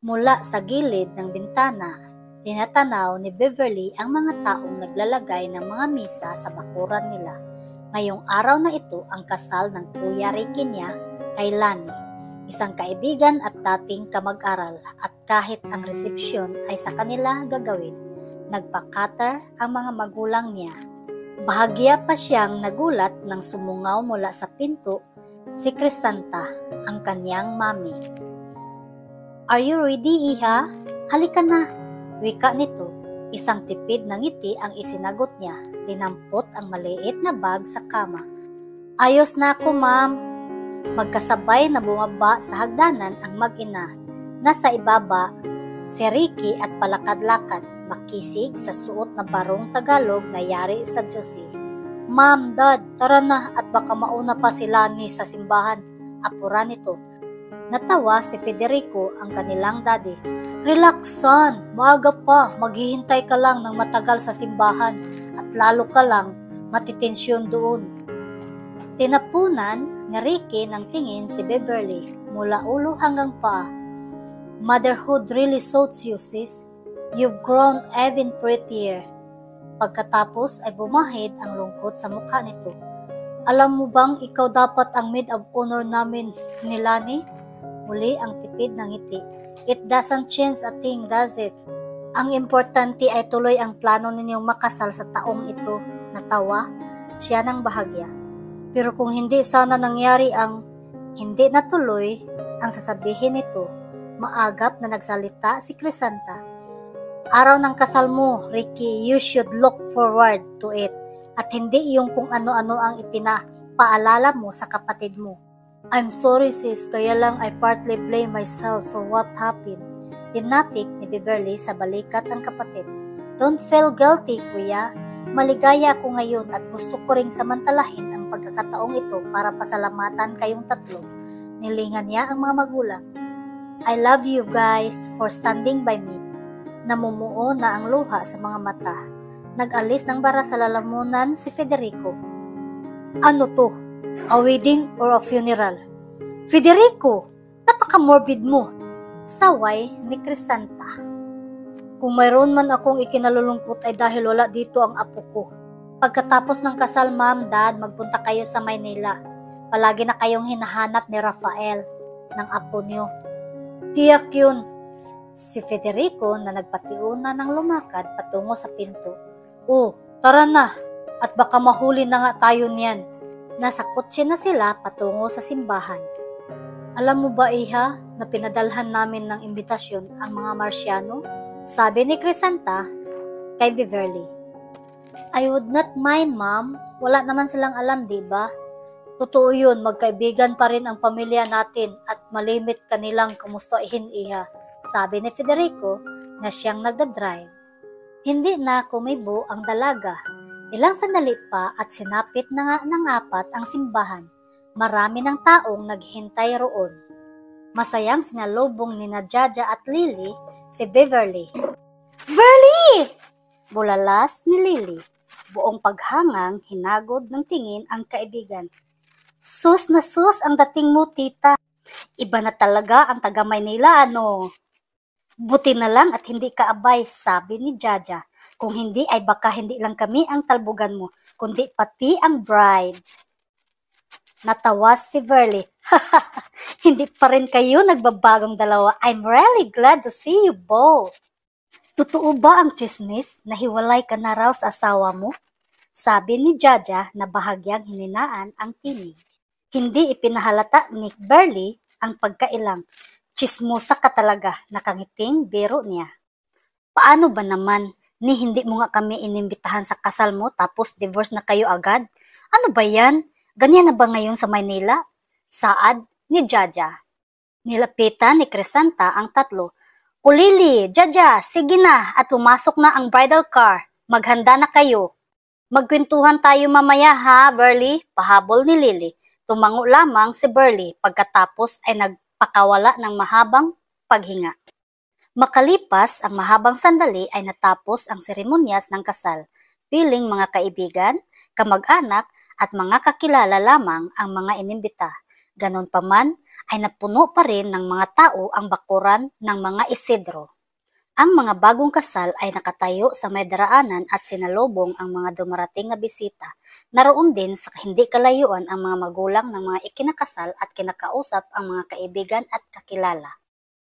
Mula sa gilid ng bintana, tinatanaw ni Beverly ang mga taong naglalagay ng mga misa sa bakuran nila. Ngayong araw na ito ang kasal ng Kuya Ricky niya kay Lani, isang kaibigan at dating kamag-aral, at kahit ang resepsyon ay sa kanila gagawin, nagpakater ang mga magulang niya. Bahagya pa siyang nagulat nang sumungaw mula sa pinto si Crisanta, ang kanyang mami. "Are you ready, Iha? Halika na," wika nito. Isang tipid na ngiti ang isinagot niya. Dinampot ang maliit na bag sa kama. "Ayos na ako, ma'am." Magkasabay na bumaba sa hagdanan ang mag-ina. Nasa ibaba, si Ricky at palakad-lakad, makisig sa suot na barong Tagalog na yari sa Diyos. "Ma'am, Dad, tara na at baka mauna pa si Lani sa simbahan," apura nito. Natawa si Federico, ang kanilang daddy. "Relax son, maaga pa, maghihintay ka lang ng matagal sa simbahan at lalo ka lang matitensyon doon." Tinapunan ni Ricky ng tingin si Beverly mula ulo hanggang paa. "Motherhood really suits you, sis. You've grown even prettier." Pagkatapos ay bumahid ang lungkot sa mukha nito. "Alam mo bang ikaw dapat ang maid of honor namin ni Lani?" Muli ang tipid ng ngiti. "It doesn't change a thing, does it? Ang importante ay tuloy ang plano ninyong makasal sa taong ito." Natawa siya ng bahagya. "Pero kung hindi sana nangyari ang hindi natuloy," ang sasabihin nito. Maagap na nagsalita si Crisanta. "Araw ng kasal mo, Ricky, you should look forward to it, at hindi yung kung ano-ano ang ipinapaalala mo sa kapatid mo." "I'm sorry sis, kaya lang I partly blame myself for what happened." Tinapik ni Beverly sa balikat ang kapatid. "Don't feel guilty, kuya. Maligaya ako ngayon at gusto ko ring samantalahin ang pagkakataong ito para pasalamatan kayong tatlo." Nilingan niya ang mga magulang. "I love you guys for standing by me." Namumuo na ang luha sa mga mata. Nag-alis ng bara sa lalamunan si Federico. "Ano to? A wedding or a funeral?" "Federico, napaka-morbid mo." Saway ni Crisanta. "Kung mayroon man akong ikinalulungkot ay dahil wala dito ang apo ko. Pagkatapos ng kasal, ma'am, dad, magpunta kayo sa Maynila. Palagi na kayong hinahanap ni Rafael, ng apo niyo." "Tiyak yun." Si Federico na nagpatiuna ng lumakad patungo sa pinto. "Oh, tara na, at baka mahuli na nga tayo niyan." Nasa kotse na sila patungo sa simbahan. "Alam mo ba, Iha, na pinadalhan namin ng imbitasyon ang mga Marciano?" sabi ni Crisanta kay Beverly. "I would not mind, ma'am. Wala naman silang alam, di ba?" "Totoo yun, magkaibigan pa rin ang pamilya natin at malimit kanilang kumustahin, Iha," sabi ni Federico na siyang nagdadrive. Hindi na kumibo ang dalaga. Ilang sandali pa at sinapit na nga ng apat ang simbahan. Marami ng taong naghintay roon. Masayang sinalubong ni Jaja at Lily si Beverly. "Beverly!" Bulalas ni Lily. Buong paghangang hinagod ng tingin ang kaibigan. "Sus na sus ang dating mo, tita. Iba na talaga ang taga Maynila, ano?" "Buti na lang at hindi ka abay," sabi ni Jaja. "Kung hindi ay baka hindi lang kami ang talbugan mo, kundi pati ang bride." Natawa si Verly. "Hindi pa rin kayo nagbabagong dalawa. I'm really glad to see you both." "Totoo ba ang chismis na hiwalay ka na raw sa asawa mo?" sabi ni Jaja na bahagyang hininaan ang tinig. Hindi ipinahalata ni Verly ang pagkailang. "Chismosa ka talaga," nakangiting biro niya. "Paano ba naman? Ni hindi mo nga kami inimbitahan sa kasal mo tapos divorce na kayo agad? Ano ba yan? Ganyan na ba ngayon sa Maynila?" saad ni Jaja. Nilapitan ni Crisanta ang tatlo. "O Lily, Jaja, sige na at pumasok na ang bridal car. Maghanda na kayo." "Magkwentuhan tayo mamaya ha, Burley?" pahabol ni Lily. Tumango lamang si Burley pagkatapos ay nagpakawala ng mahabang paghinga. Makalipas ang mahabang sandali ay natapos ang seremonyas ng kasal. Piling mga kaibigan, kamag-anak at mga kakilala lamang ang mga inimbita. Ganon pa man ay napuno pa rin ng mga tao ang bakuran ng mga Isidro. Ang mga bagong kasal ay nakatayo sa may daraanan at sinalubong ang mga dumarating na bisita. Naroon din sa hindi kalayuan ang mga magulang ng mga ikinakasal at kinakausap ang mga kaibigan at kakilala.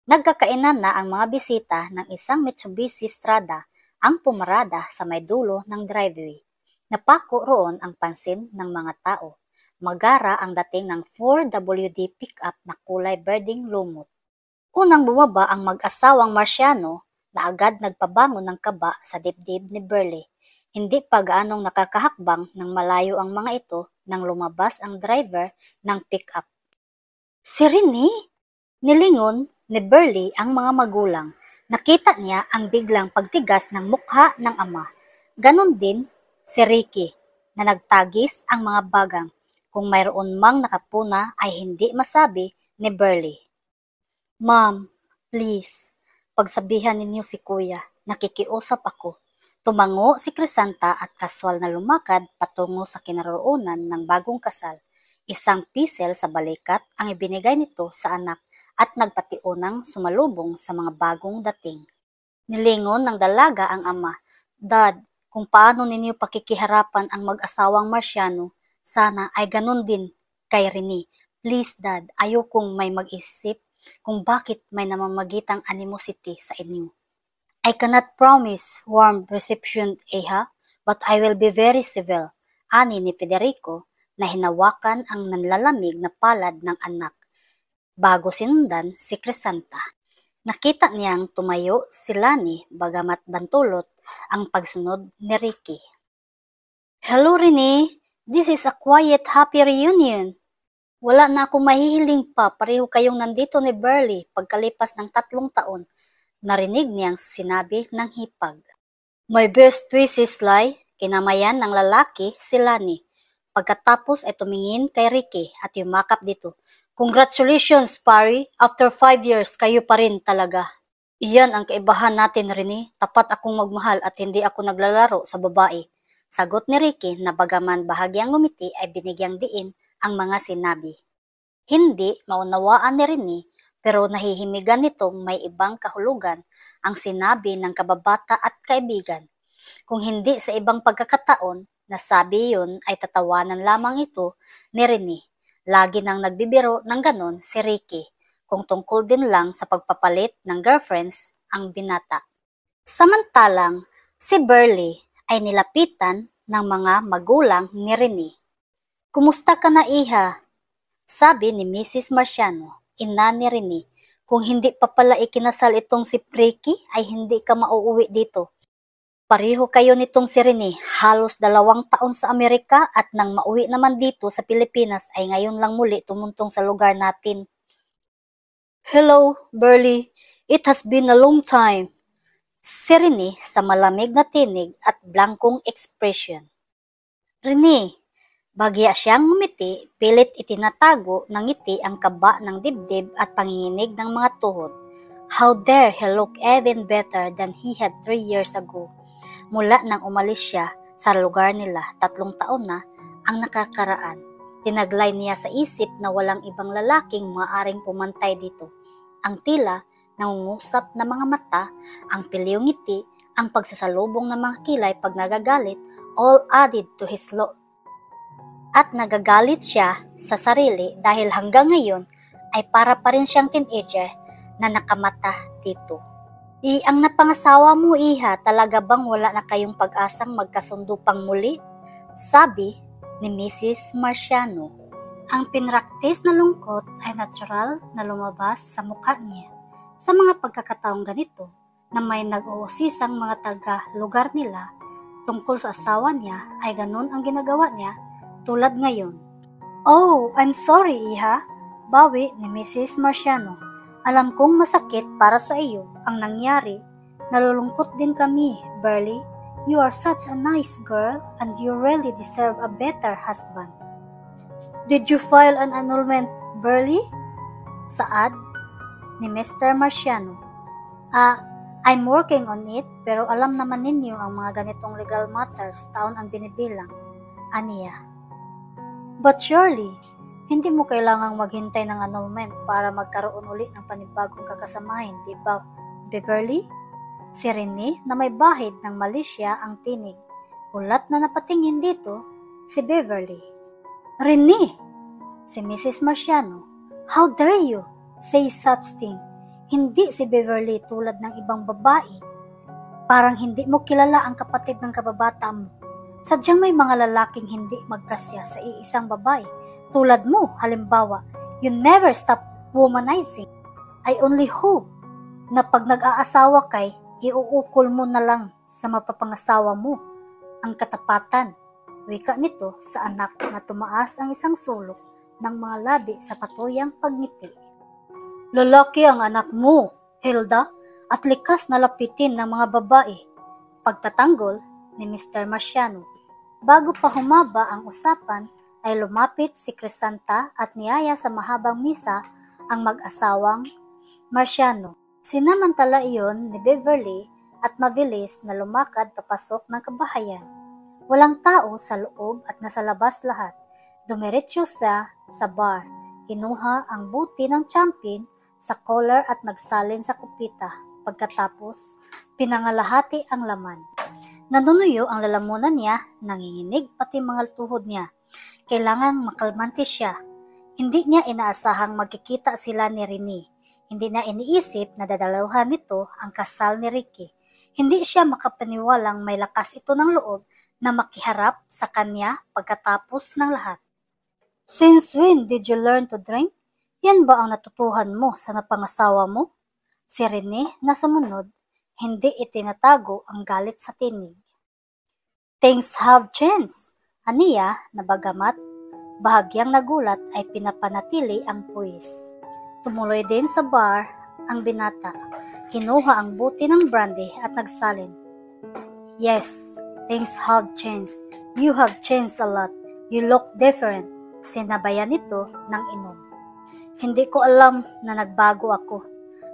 Nagkakainan na ang mga bisita ng isang Mitsubishi Strada ang pumarada sa may dulo ng driveway. Napako roon ang pansin ng mga tao. Magara ang dating ng 4WD pickup na kulay berdeng lumot. Unang bumaba ang mag-asawang Marciano na agad nagpabangon ng kaba sa dibdib ni Burley. Hindi pa gaanong nakakahakbang ng malayo ang mga ito nang lumabas ang driver ng pickup. Si Rene! Nilingon ni Burley ang mga magulang. Nakita niya ang biglang pagtigas ng mukha ng ama. Ganon din si Ricky na nagtagis ang mga bagang. Kung mayroon mang nakapuna ay hindi masabi ni Burley. Ma'am, please, pagsabihan ninyo si kuya, nakikiusap ako. Tumango si Crisanta at kaswal na lumakad patungo sa kinaroonan ng bagong kasal. Isang pisel sa balikat ang ibinigay nito sa anak at nagpatiunang sumalubong sa mga bagong dating. Nilingon ng dalaga ang ama, Dad, kung paano ninyo pakikiharapan ang mag-asawang Marciano, sana ay ganun din kay Rene. Please Dad, ayokong may mag-isip kung bakit may namamagitang animosity sa inyo. I cannot promise warm reception, Eha, but I will be very civil, ani ni Federico na hinawakan ang nanlalamig na palad ng anak. Bago sinundan si Crisanta. Nakita niyang tumayo si Lani bagamat bantulot ang pagsunod ni Ricky. Hello Rene, this is a quiet happy reunion. Wala na akong mahihiling pa, pareho kayong nandito ni Burley pagkalipas ng 3 taon. Narinig niyang sinabi ng hipag. My best wishes, Lai, kinamayan ng lalaki si Lani. Pagkatapos ay tumingin kay Ricky at yumakap dito. Congratulations, pari, after 5 years kayo pa rin talaga. Iyan ang kaibahan natin, Rene. Tapat akong magmahal at hindi ako naglalaro sa babae. Sagot ni Ricky na bagaman bahagyang ngumiti ay binigyang diin ang mga sinabi. Hindi maunawaan ni Rene pero nahihimigan nitong may ibang kahulugan ang sinabi ng kababata at kaibigan. Kung hindi sa ibang pagkakataon, nasabi yun ay tatawanan lamang ito ni Rene. Lagi nang nagbibiro ng ganon si Ricky kung tungkol din lang sa pagpapalit ng girlfriends ang binata. Samantalang si Burley ay nilapitan ng mga magulang ni Rene. Kumusta ka na, Iha? Sabi ni Mrs. Marciano, ina ni Rene. Kung hindi pa pala ikinasal itong si Ricky ay hindi ka mauuwi dito. Pareho kayo nitong si Rene, halos 2 taon sa Amerika at nang mauwi naman dito sa Pilipinas ay ngayon lang muli tumuntong sa lugar natin. Hello, Burley. It has been a long time. Si Rene sa malamig na tinig at blankong ekspresyon. Rene, bagya siyang ngumiti, pilit itinatago ng ngiti ang kaba ng dibdib at panginginig ng mga tuhod. How dare he look even better than he had 3 years ago. Mula nang umalis siya sa lugar nila, 3 taon na ang nakakaraan. Tinaglay niya sa isip na walang ibang lalaking maaaring pumantay dito. Ang tila, nangungusap na mga mata, ang piliyong ngiti, ang pagsasalubong ng mga kilay pag nagagalit, all added to his at nagagalit siya sa sarili dahil hanggang ngayon ay para pa rin siyang teenager na nakamata dito. Ang napangasawa mo, Iha, talaga bang wala na kayong pag-asang magkasundo pang muli? Sabi ni Mrs. Marciano. Ang pinraktis na lungkot ay natural na lumabas sa mukha niya. Sa mga pagkakataong ganito na may nag-uusisang mga taga-lugar nila tungkol sa asawa niya ay ganun ang ginagawa niya tulad ngayon. Oh, I'm sorry, Iha. Bawi ni Mrs. Marciano. Alam kong masakit para sa iyo ang nangyari. Nalulungkot din kami, Burley. You are such a nice girl and you really deserve a better husband. Did you file an annulment, Burley? Saad ni Mr. Marciano. I'm working on it pero alam naman ninyo ang mga ganitong legal matters taon ang binibilang. Aniya. But surely, Hindi mo kailangang maghintay ng annulment para magkaroon uli ng panibagong kakasamahin, di ba, Beverly? Si Rene na may bahid ng Malaysia ang tinig. Ulat na napatingin dito, si Beverly. Rene! Si Mrs. Marciano. How dare you say such thing? Hindi si Beverly tulad ng ibang babae. Parang hindi mo kilala ang kapatid ng kababata mo. Sadyang may mga lalaking hindi magkasya sa iisang babae. Tulad mo, halimbawa, you never stop womanizing. I only hope na pag nag-aasawa kay, iuukol mo na lang sa mapapangasawa mo ang katapatan. Wika nito sa anak na tumaas ang isang sulok ng mga labi sa patuyang pagngiti. Lalaki ang anak mo, Hilda, at likas na lapitin ng mga babae. Pagtatanggol ni Mr. Marciano. Bago pa humaba ang usapan, ay lumapit si Crisanta at niyaya sa mahabang misa ang mag-asawang Marciano. Sinamantala iyon ni Beverly at mabilis na lumakad papasok ng kabahayan. Walang tao sa loob at nasa labas lahat. Dumiretso siya sa bar, kinuha ang buti ng champion sa collar at nagsalin sa kupita. Pagkatapos, pinangalahati ang laman. Nanunuyo ang lalamunan niya, nanginginig pati mga tuhod niya. Kailangang makalmante siya. Hindi niya inaasahang magkikita sila ni Rene. Hindi na iniisip na dadaluhan nito ang kasal ni Ricky. Hindi siya makapaniwalang may lakas ito ng loob na makiharap sa kanya pagkatapos ng lahat. Since when did you learn to drink? Yan ba ang natutuhan mo sa napangasawa mo? Si Rene na sumunod, hindi itinatago ang galit sa tinig. Things have changed. Aniya na bagamat bahagyang nagulat ay pinapanatili ang puwis. Tumuloy din sa bar ang binata. Kinuha ang buti ng brandy at nagsalin. Yes, things have changed. You have changed a lot. You look different. Sinabayan ito ng inom. Hindi ko alam na nagbago ako.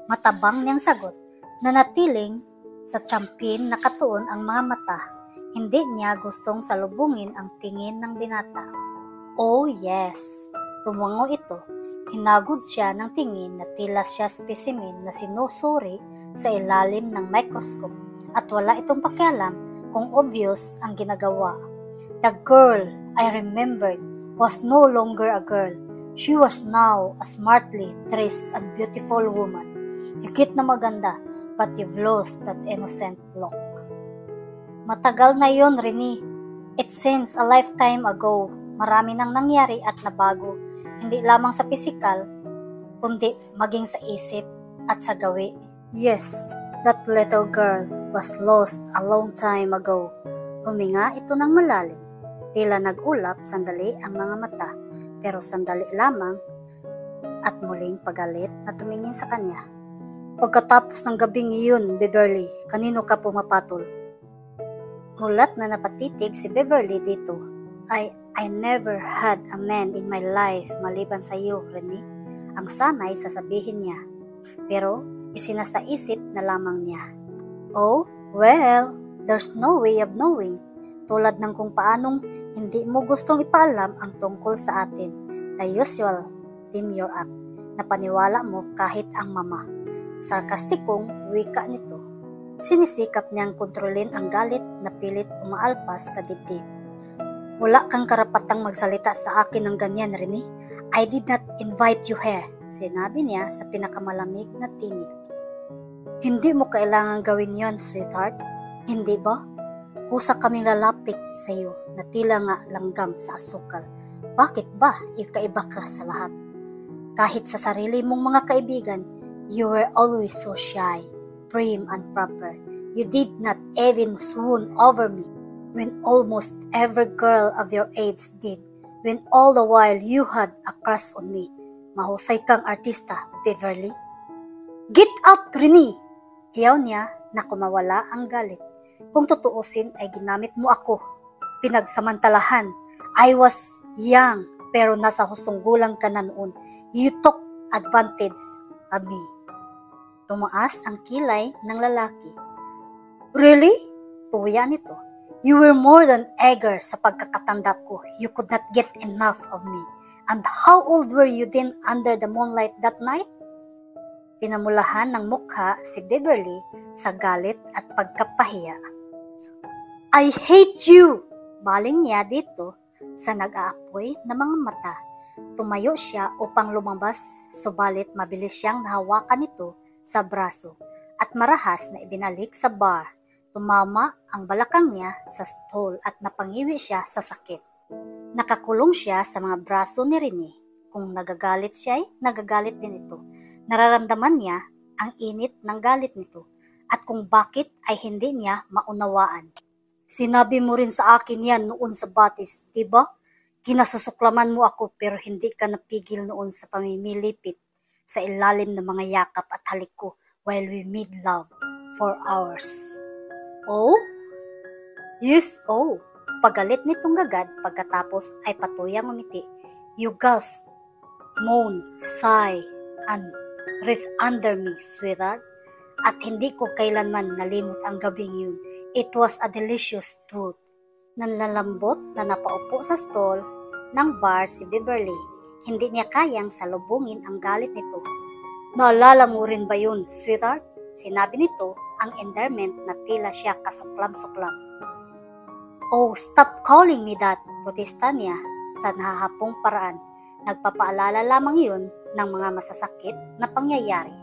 Matabang niyang sagot. Nanatiling sa champion nakatuon ang mga mata. Hindi niya gustong salubungin ang tingin ng binata. Oh yes, tumango ito. Hinagod siya ng tingin na tila siya specimen na sinusuri sa ilalim ng microscope at wala itong pakialam kung obvious ang ginagawa. The girl I remembered was no longer a girl. She was now a smartly dressed and beautiful woman. Higit na maganda, but you've lost that innocent look. Matagal na yon, Rene. It seems a lifetime ago. Marami nang nangyari at nabago. Hindi lamang sa pisikal, kundi maging sa isip at sa gawi. Yes, that little girl was lost a long time ago. Huminga ito ng malalim. Tila nag-ulap sandali ang mga mata, pero sandali lamang at muling pagalit na tumingin sa kanya. Pagkatapos ng gabing iyon, Beverly, kanino ka pumapatol? Gulat na napatitig si Beverly dito. I never had a man in my life maliban sa iyo, Rene. Ang sanay sasabihin niya. Pero isinasaisip na lamang niya. Oh, well, there's no way of knowing. Tulad ng kung paanong hindi mo gustong ipaalam ang tungkol sa atin. The usual, team your act, na paniwala mo kahit ang mama. Sarkastikong wika nito. Sinisikap niyang kontrolin ang galit na pilit umaalpas sa dibdib. Wala kang karapatang magsalita sa akin ng ganyan, Rene. I did not invite you here, sinabi niya sa pinakamalamig na tinig. Hindi mo kailangan gawin yon, sweetheart. Hindi ba? Kusa kaming lalapit sa iyo na tila nga langgam sa asukal. Bakit ba ikaiba ka sa lahat? Kahit sa sarili mong mga kaibigan, you were always so shy, prim and proper. You did not even swoon over me when almost every girl of your age did, when all the while you had a crush on me. Mahusay kang artista, Beverly. Get out, Rene! Hiyaw niya na kumawala ang galit. Kung tutuusin ay ginamit mo ako. Pinagsamantalahan. I was young pero nasa hustong gulang ka na noon. You took advantage of me. Tumaas ang kilay ng lalaki. Really? Tuya nito. You were more than eager sa pagkakatanda ko. You could not get enough of me. And how old were you then under the moonlight that night? Pinamulahan ng mukha si Beverly sa galit at pagkapahiya. I hate you! Baling niya dito sa nag-aapoy na mga mata. Tumayo siya upang lumabas, subalit mabilis siyang nahawakan ito sa braso at marahas na ibinalik sa bar. Tumama ang balakang niya sa stool at napangiwi siya sa sakit. Nakakulong siya sa mga braso ni Rene. Kung nagagalit siya ay nagagalit din ito. Nararamdaman niya ang init ng galit nito at kung bakit ay hindi niya maunawaan. Sinabi mo rin sa akin yan noon sa batis, diba? Kinasusuklaman mo ako pero hindi ka napigil noon sa pamimilipit sa ilalim ng mga yakap at halik ko while we made love for hours. Oh? Yes, oh. Pagalit nitong gagad pagkatapos ay patuyang umiti. You gasp, moan, sigh, and breathe under me, sweetheart. At hindi ko kailanman nalimot ang gabing yun. It was a delicious truth. Nanlalambot na napaupo sa stall ng bar si Beverly. Hindi niya kayang salubungin ang galit nito. Naalala mo rin ba yun, sweetheart? Sinabi nito ang endearment na tila siya kasuklam-suklam. Oh, stop calling me that, protesta niya sa nahahapong paraan. Nagpapaalala lamang yun ng mga masasakit na pangyayari.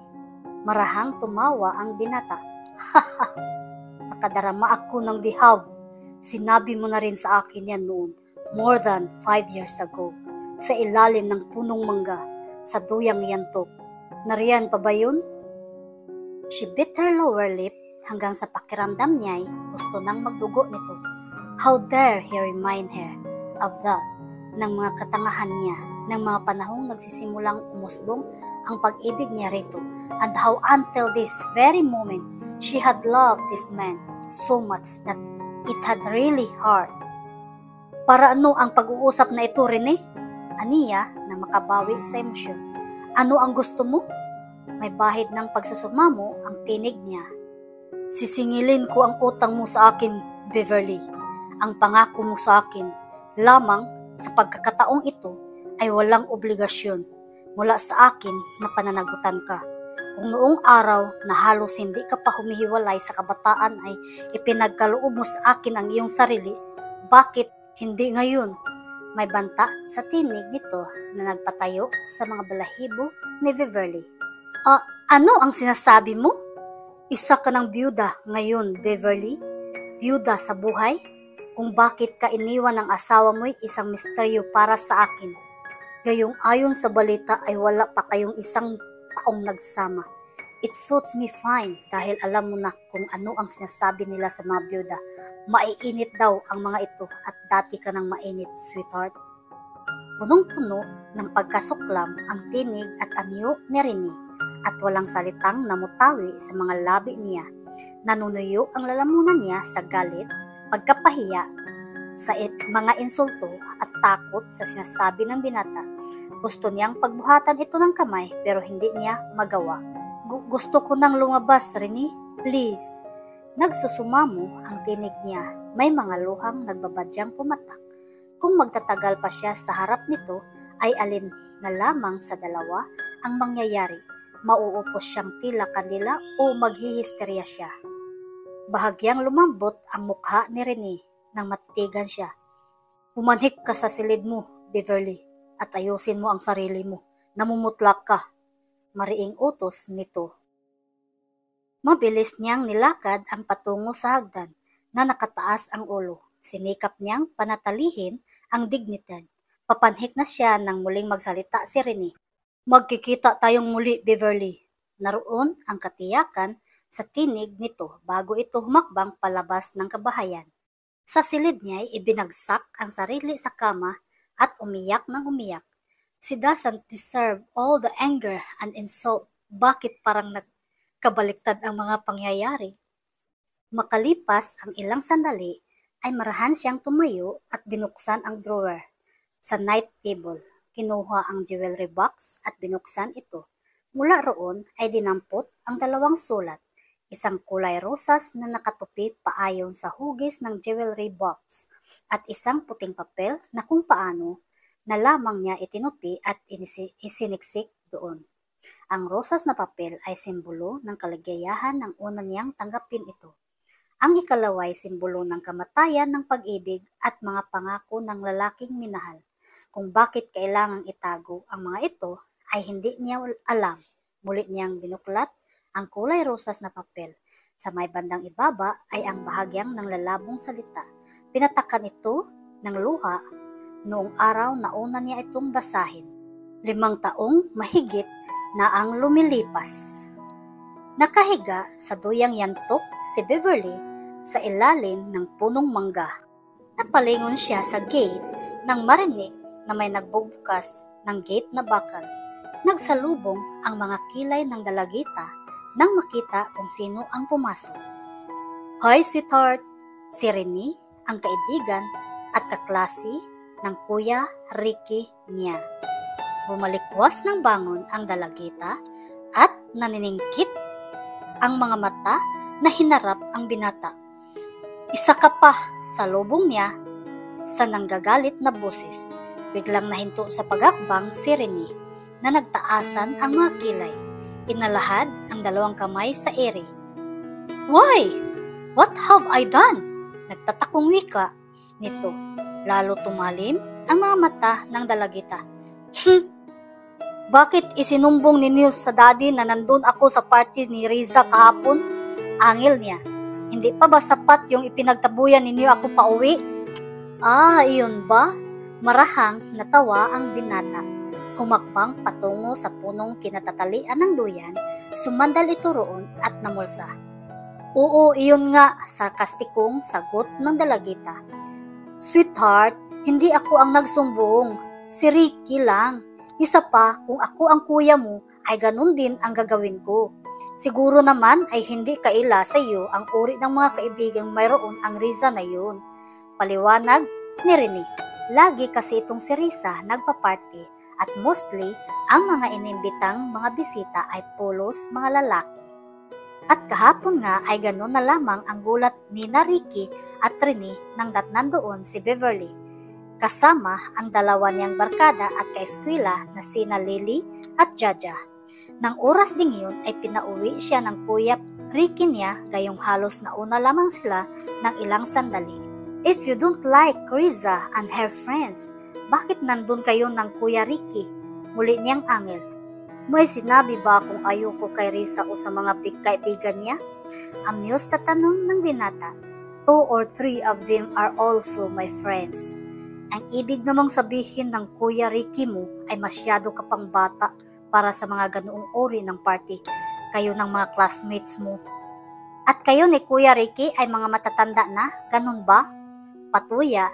Marahang tumawa ang binata. Haha, nakadarama ako ng dihaw. Sinabi mo na rin sa akin yan noon, more than 5 years ago, sa ilalim ng punong mangga, sa duyang yantok. Nariyan pa ba yun? She bit her lower lip hanggang sa pakiramdam niya'y gusto nang magdugo nito. How dare he remind her of that, ng mga katangahan niya, ng mga panahong nagsisimulang umusbong ang pag-ibig niya rito, and how until this very moment, she had loved this man so much that it had really hurt. Para ano ang pag-uusap na ito, Rene? Aniya na makabawi sa emosyon. Ano ang gusto mo? May bahid ng pagsusumamo ang tinig niya. Sisingilin ko ang utang mo sa akin, Beverly. Ang pangako mo sa akin, lamang sa pagkakataong ito ay walang obligasyon mula sa akin na pananagutan ka. Kung noong araw na halos hindi ka pa humihiwalay sa kabataan ay ipinagkaloob mo sa akin ang iyong sarili, bakit hindi ngayon? May banta sa tinig nito na nagpatayo sa mga balahibo ni Beverly. Ano ang sinasabi mo? Isa ka ng byuda ngayon, Beverly? Byuda sa buhay? Kung bakit ka iniwan ng asawa mo'y isang misteryo para sa akin. Gayong ayon sa balita ay wala pa kayong isang taong nagsama. It suits me fine dahil alam mo na kung ano ang sinasabi nila sa mga byuda. Maiinit daw ang mga ito at dati ka ng mainit, sweetheart. Punong-puno ng pagkasuklam ang tinig at anyo ni Rene at walang salitang namutawi sa mga labi niya. Nanunuyo ang lalamunan niya sa galit, pagkapahiya, sa mga insulto at takot sa sinasabi ng binata. Gusto niyang pagbuhatan ito ng kamay pero hindi niya magawa. Gusto ko nang lumabas, Rene. Please. Nagsusumamo ang tinig niya. May mga luhang nagbabadyang pumatak. Kung magtatagal pa siya sa harap nito, ay alin na lamang sa dalawa ang mangyayari. Mauupos siyang tila kanila o maghihisterya siya. Bahagyang lumambot ang mukha ni Rene nang matitigan siya. Pumanhik ka sa silid mo, Beverly, at ayusin mo ang sarili mo. Namumutlak ka. Mariing utos nito. Mabilis niyang nilakad ang patungo sa hagdan na nakataas ang ulo. Sinikap niyang panatalihin ang dignidad. Papanhik na siya nang muling magsalita si Rene. Magkikita tayong muli, Beverly. Naroon ang katiyakan sa tinig nito bago ito humakbang palabas ng kabahayan. Sa silid niya ay ibinagsak ang sarili sa kama at umiyak ng umiyak. She doesn't deserve all the anger and insult. Bakit parang nagkabaliktad ang mga pangyayari? Makalipas ang ilang sandali, ay marahan siyang tumayo at binuksan ang drawer. Sa night table, kinuha ang jewelry box at binuksan ito. Mula roon ay dinampot ang dalawang sulat. Isang kulay rosas na nakatupi paayon sa hugis ng jewelry box at isang puting papel na kung paano na lamang niya itinupi at isiniksik doon. Ang rosas na papel ay simbolo ng kaligayahan ng una niyang tanggapin ito. Ang ikalawa ay simbolo ng kamatayan ng pag-ibig at mga pangako ng lalaking minahal. Kung bakit kailangang itago ang mga ito ay hindi niya alam. Muli niyang binuklat ang kulay rosas na papel. Sa may bandang ibaba ay ang bahagyang ng lalabong salita. Pinatakan ito ng luha noong araw na una niya itong basahin. 5 taong mahigit na ang lumilipas. Nakahiga sa duyang yantok si Beverly sa ilalim ng punong mangga. Napalingon siya sa gate nang marinig na may nagbubukas ng gate na bakal. Nagsalubong ang mga kilay ng dalagita nang makita kung sino ang pumasok. "Hi, sweetheart!" Si Rene, ang kaibigan at kaklase ng Kuya Ricky niya. Bumalikwas ng bangon ang dalagita at naniningkit ang mga mata na hinarap ang binata. "Isa ka pa," sa lubong niya sa nanggagalit na boses. Biglang nahinto sa pagakbang si Rene na nagtaasan ang mga kilay. Inalahad ang 2 kamay sa ere. "Why? What have I done?" Nagtatakong wika nito. Lalo tumalim ang mga mata ng dalagita. "Bakit isinumbong ninyo sa daddy na nandun ako sa party ni Riza kahapon?" Angil niya. "Hindi pa ba sapat yung ipinagtabuyan ninyo ako pauwi?" "Ah, iyon ba?" Marahang natawa ang binata. Humakbang patungo sa punong kinatatalian ng duyan, sumandal ito roon at namulsa. "Oo, iyon nga," sarkastikong sagot ng dalagita. "Sweetheart, hindi ako ang nagsumbong. Si Ricky lang. Isa pa, kung ako ang kuya mo, ay ganun din ang gagawin ko. Siguro naman ay hindi kaila sa iyo ang uri ng mga kaibigang mayroon ang Riza na yun." Paliwanag ni Rene. Lagi kasi itong si Riza nagpa-party at mostly ang mga inimbitang mga bisita ay pulos mga lalaki. At kahapon nga ay ganun na lamang ang gulat ni Ricky at Rene nang nandoon si Beverly. Kasama ang 2 niyang barkada at kaeskwela na sina Lily at Jaja. Nang oras ding yun ay pinauwi siya ng Kuya Ricky niya gayong halos nauna lamang sila ng ilang sandali. "If you don't like Riza and her friends, bakit nandun kayo ng Kuya Ricky?" Muli niyang angel. "May sinabi ba kung ayoko kay Riza o sa mga kaibigan niya?" Amused na tanong ng binata. 2 or 3 of them are also my friends." Ang ibig namang sabihin ng Kuya Ricky mo ay masyado ka pang bata para sa mga ganoong uri ng party, kayo ng mga classmates mo. "At kayo ni Kuya Ricky ay mga matatanda na, ganun ba?" Patuya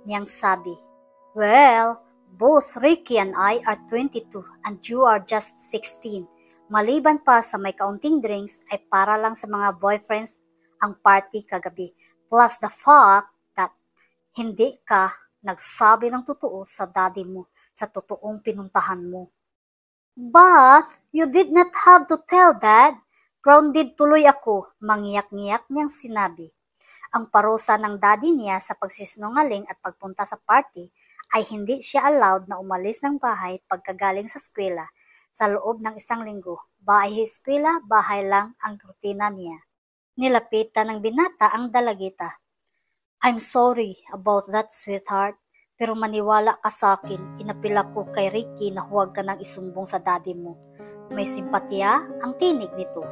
niyang sabi. "Well, both Ricky and I are 22 and you are just 16. Maliban pa sa may kaunting drinks ay para lang sa mga boyfriends ang party kagabi. Plus the fact that hindi ka nagsabi ng totoo sa daddy mo sa totoong pinuntahan mo." "But you did not have to tell, Dad. Grounded tuloy ako," mangiyak-ngiyak niyang sinabi. Ang parusa ng daddy niya sa pagsisinungaling at pagpunta sa party ay hindi siya allowed na umalis ng bahay pagkagaling sa eskwela sa loob ng 1 linggo. Bahay-eskwela, bahay lang ang rutina niya. Nilapitan ng binata ang dalagita. "I'm sorry about that, sweetheart. Pero maniwala ka sa akin, inapila ko kay Ricky na huwag ka nang isumbong sa daddy mo." May simpatya ang tinig nito.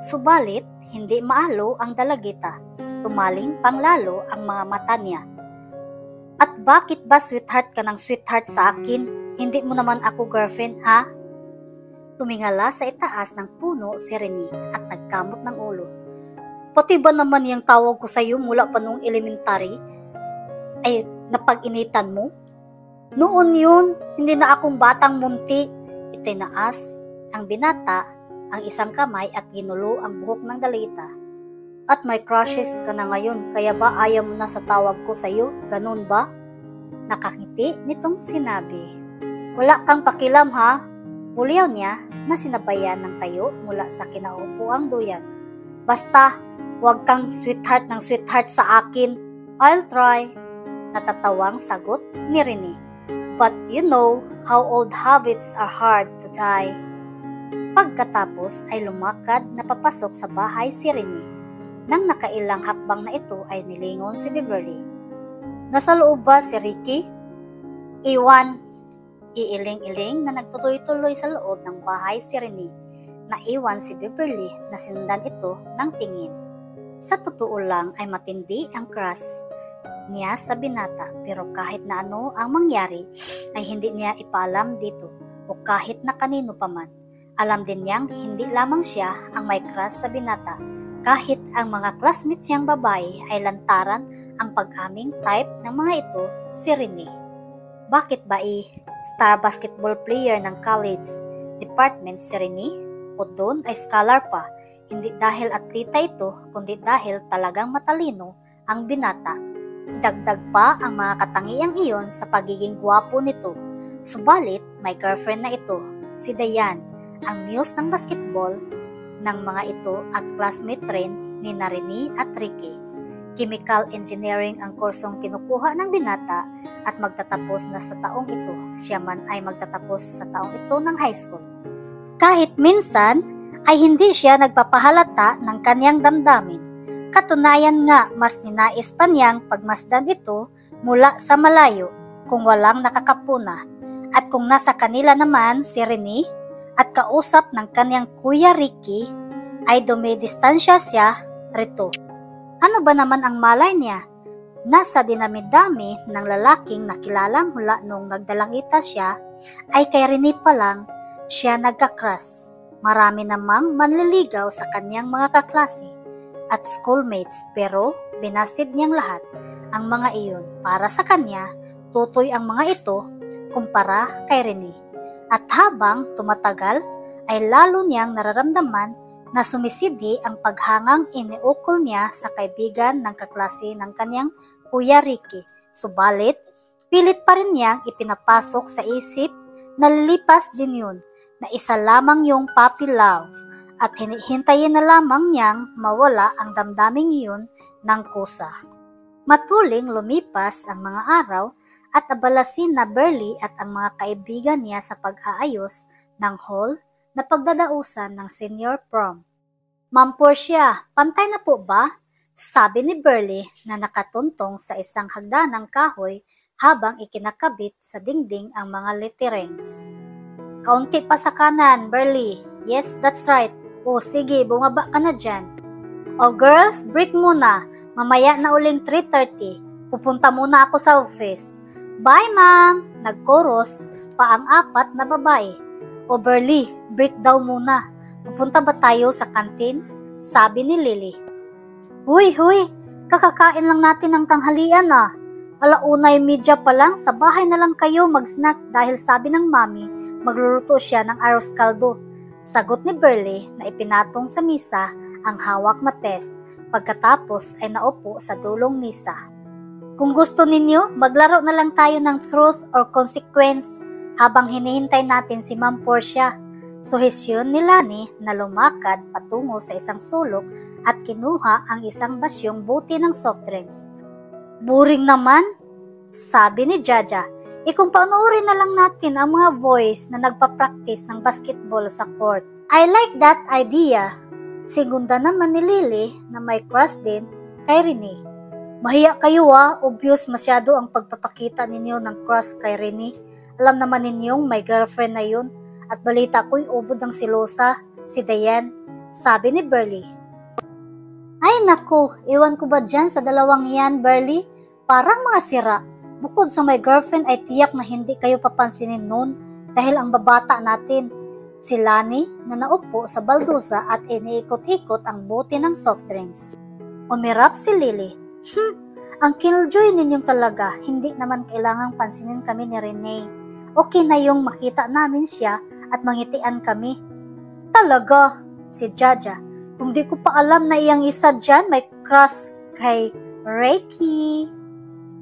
Subalit, hindi maalo ang dalagita. Tumaling panglalo ang mga mata niya. "At bakit ba sweetheart ka ng sweetheart sa akin? Hindi mo naman ako girlfriend, ha?" Tumingala sa itaas ng puno si Rene at nagkamot ng ulo. "Pati ba naman yung tawag ko sa iyo mula pa nung elementary ay napag-initan mo? Noon yun, hindi na akong batang munti." Itinaas ang binata ang isang kamay at ginulo ang buhok ng dalita. "At may crushes ka na ngayon, kaya ba ayaw mo na sa tawag ko sa iyo? Ganun ba?" Nakangiti nitong sinabi. "Wala kang pakialam, ha?" Buliyaw niya na sinabayan ng tayo mula sa kinaupuang duyan. "Basta, huwag kang sweetheart ng sweetheart sa akin." "I'll try." Natatawang sagot ni Rene. But you know how old habits are hard to die. Pagkatapos ay lumakad na papasok sa bahay si Rene. Nang nakailang hakbang na ito ay nilingon si Beverly. Nasa loob ba si Ricky? Iwan. Iiling-iling na nagtuloy-tuloy sa loob ng bahay si Rene. Naiwan si Beverly na sinundan ito ng tingin. Sa totoo lang ay matindi ang crush niya sa binata, pero kahit na ano ang mangyari ay hindi niya ipaalam dito o kahit na kanino paman. Alam din niyang hindi lamang siya ang may crush sa binata, kahit ang mga classmates niyang babae ay lantaran ang pag-aming type ng mga ito si Rene. Bakit ba star basketball player ng college department si Rene? O doon ay scholar pa, hindi dahil atleta ito kundi dahil talagang matalino ang binata. Dagdag pa ang mga katangiang iyon sa pagiging gwapo nito. Subalit may girlfriend na ito, si Diane, ang muse ng basketball ng mga ito at classmate rin ni Rene at Ricky. Chemical engineering ang kursong kinukuha ng binata at magtatapos na sa taong ito. Siya man ay magtatapos sa taong ito ng high school. Kahit minsan ay hindi siya nagpapahalata ng kanyang damdamin. Katunayan nga mas ninais pa niyang pagmasdan ito mula sa malayo kung walang nakakapuna. At kung nasa kanila naman si Rene at kausap ng kanyang kuya Ricky ay dumidistansya siya rito. Ano ba naman ang malay niya? Nasa dinami-dami ng lalaking nakilala mula nung nagdalangita siya ay kay Rene pa lang siya nagka-crush. Marami namang manliligaw sa kanyang mga kaklase at schoolmates pero binastid niyang lahat ang mga iyon. Para sa kanya, tutoy ang mga ito kumpara kay Rene. At habang tumatagal ay lalo niyang nararamdaman na sumisidhi ang paghangang iniukol niya sa kaibigan ng kaklase ng kanyang kuya Ricky. Subalit, pilit pa rin niyang ipinapasok sa isip na lilipas din yun, na isa lamang yung puppy love at hinihintayin na lamang niyang mawala ang damdaming iyon ng kusa. Matuling lumipas ang mga araw at abalasin na Beverly at ang mga kaibigan niya sa pag-aayos ng hall na pagdadausan ng senior prom. Ma'am Portia, pantay na po ba? Sabi ni Beverly na nakatuntong sa isang hagdanang kahoy habang ikinakabit sa dingding ang mga letterings. Kaunti pa sa kanan, Beverly. Yes, that's right. O sige, bumaba ka na dyan. O girls, break muna. Mamaya na uling 3:30. Pupunta muna ako sa office. Bye, ma'am! Nagkoros pa ang apat na babae. O Beverly, break daw muna. Pupunta ba tayo sa kantin? Sabi ni Lily. Huy, kakakain lang natin ng tanghalian ah. 1:30 pa lang, sa bahay na lang kayo mag-snack dahil sabi ng mami, magluluto siya ng arroz caldo. Sagot ni Beverly na ipinatong sa misa ang hawak na pest. Pagkatapos ay naupo sa dulong misa. Kung gusto ninyo, maglaro na lang tayo ng truth or consequence habang hinihintay natin si Ma'am Portia. Suhesyon ni Lani na lumakad patungo sa isang sulok at kinuha ang isang basyong buti ng soft drinks. Boring naman, sabi ni Jaja. Kung panoorin na lang natin ang mga boys na nagpa-practice ng basketball sa court. I like that idea. Segunda naman ni Lily na may crush din kay Rene. Mahiya kayo obvious masyado ang pagpapakita ninyo ng crush kay Rene. Alam naman ninyong may girlfriend na yun at balita ko'y ubod ng silosa, si Diane, sabi ni Beverly. Ay naku, iwan ko ba dyan sa dalawang yan, Beverly? Parang mga sira. Bukod sa may girlfriend ay tiyak na hindi kayo papansinin noon dahil ang babata natin. Si Lani na naupo sa baldusa at iniikot-ikot ang bote ng soft drinks. Umirap si Lily. Ang killjoy ninyong talaga, hindi naman kailangang pansinin kami ni Rene. Okay na yung makita namin siya at mangitian kami. Talaga, si Jaja. Kung di ko pa alam na iyang isa dyan may crush kay Ricky.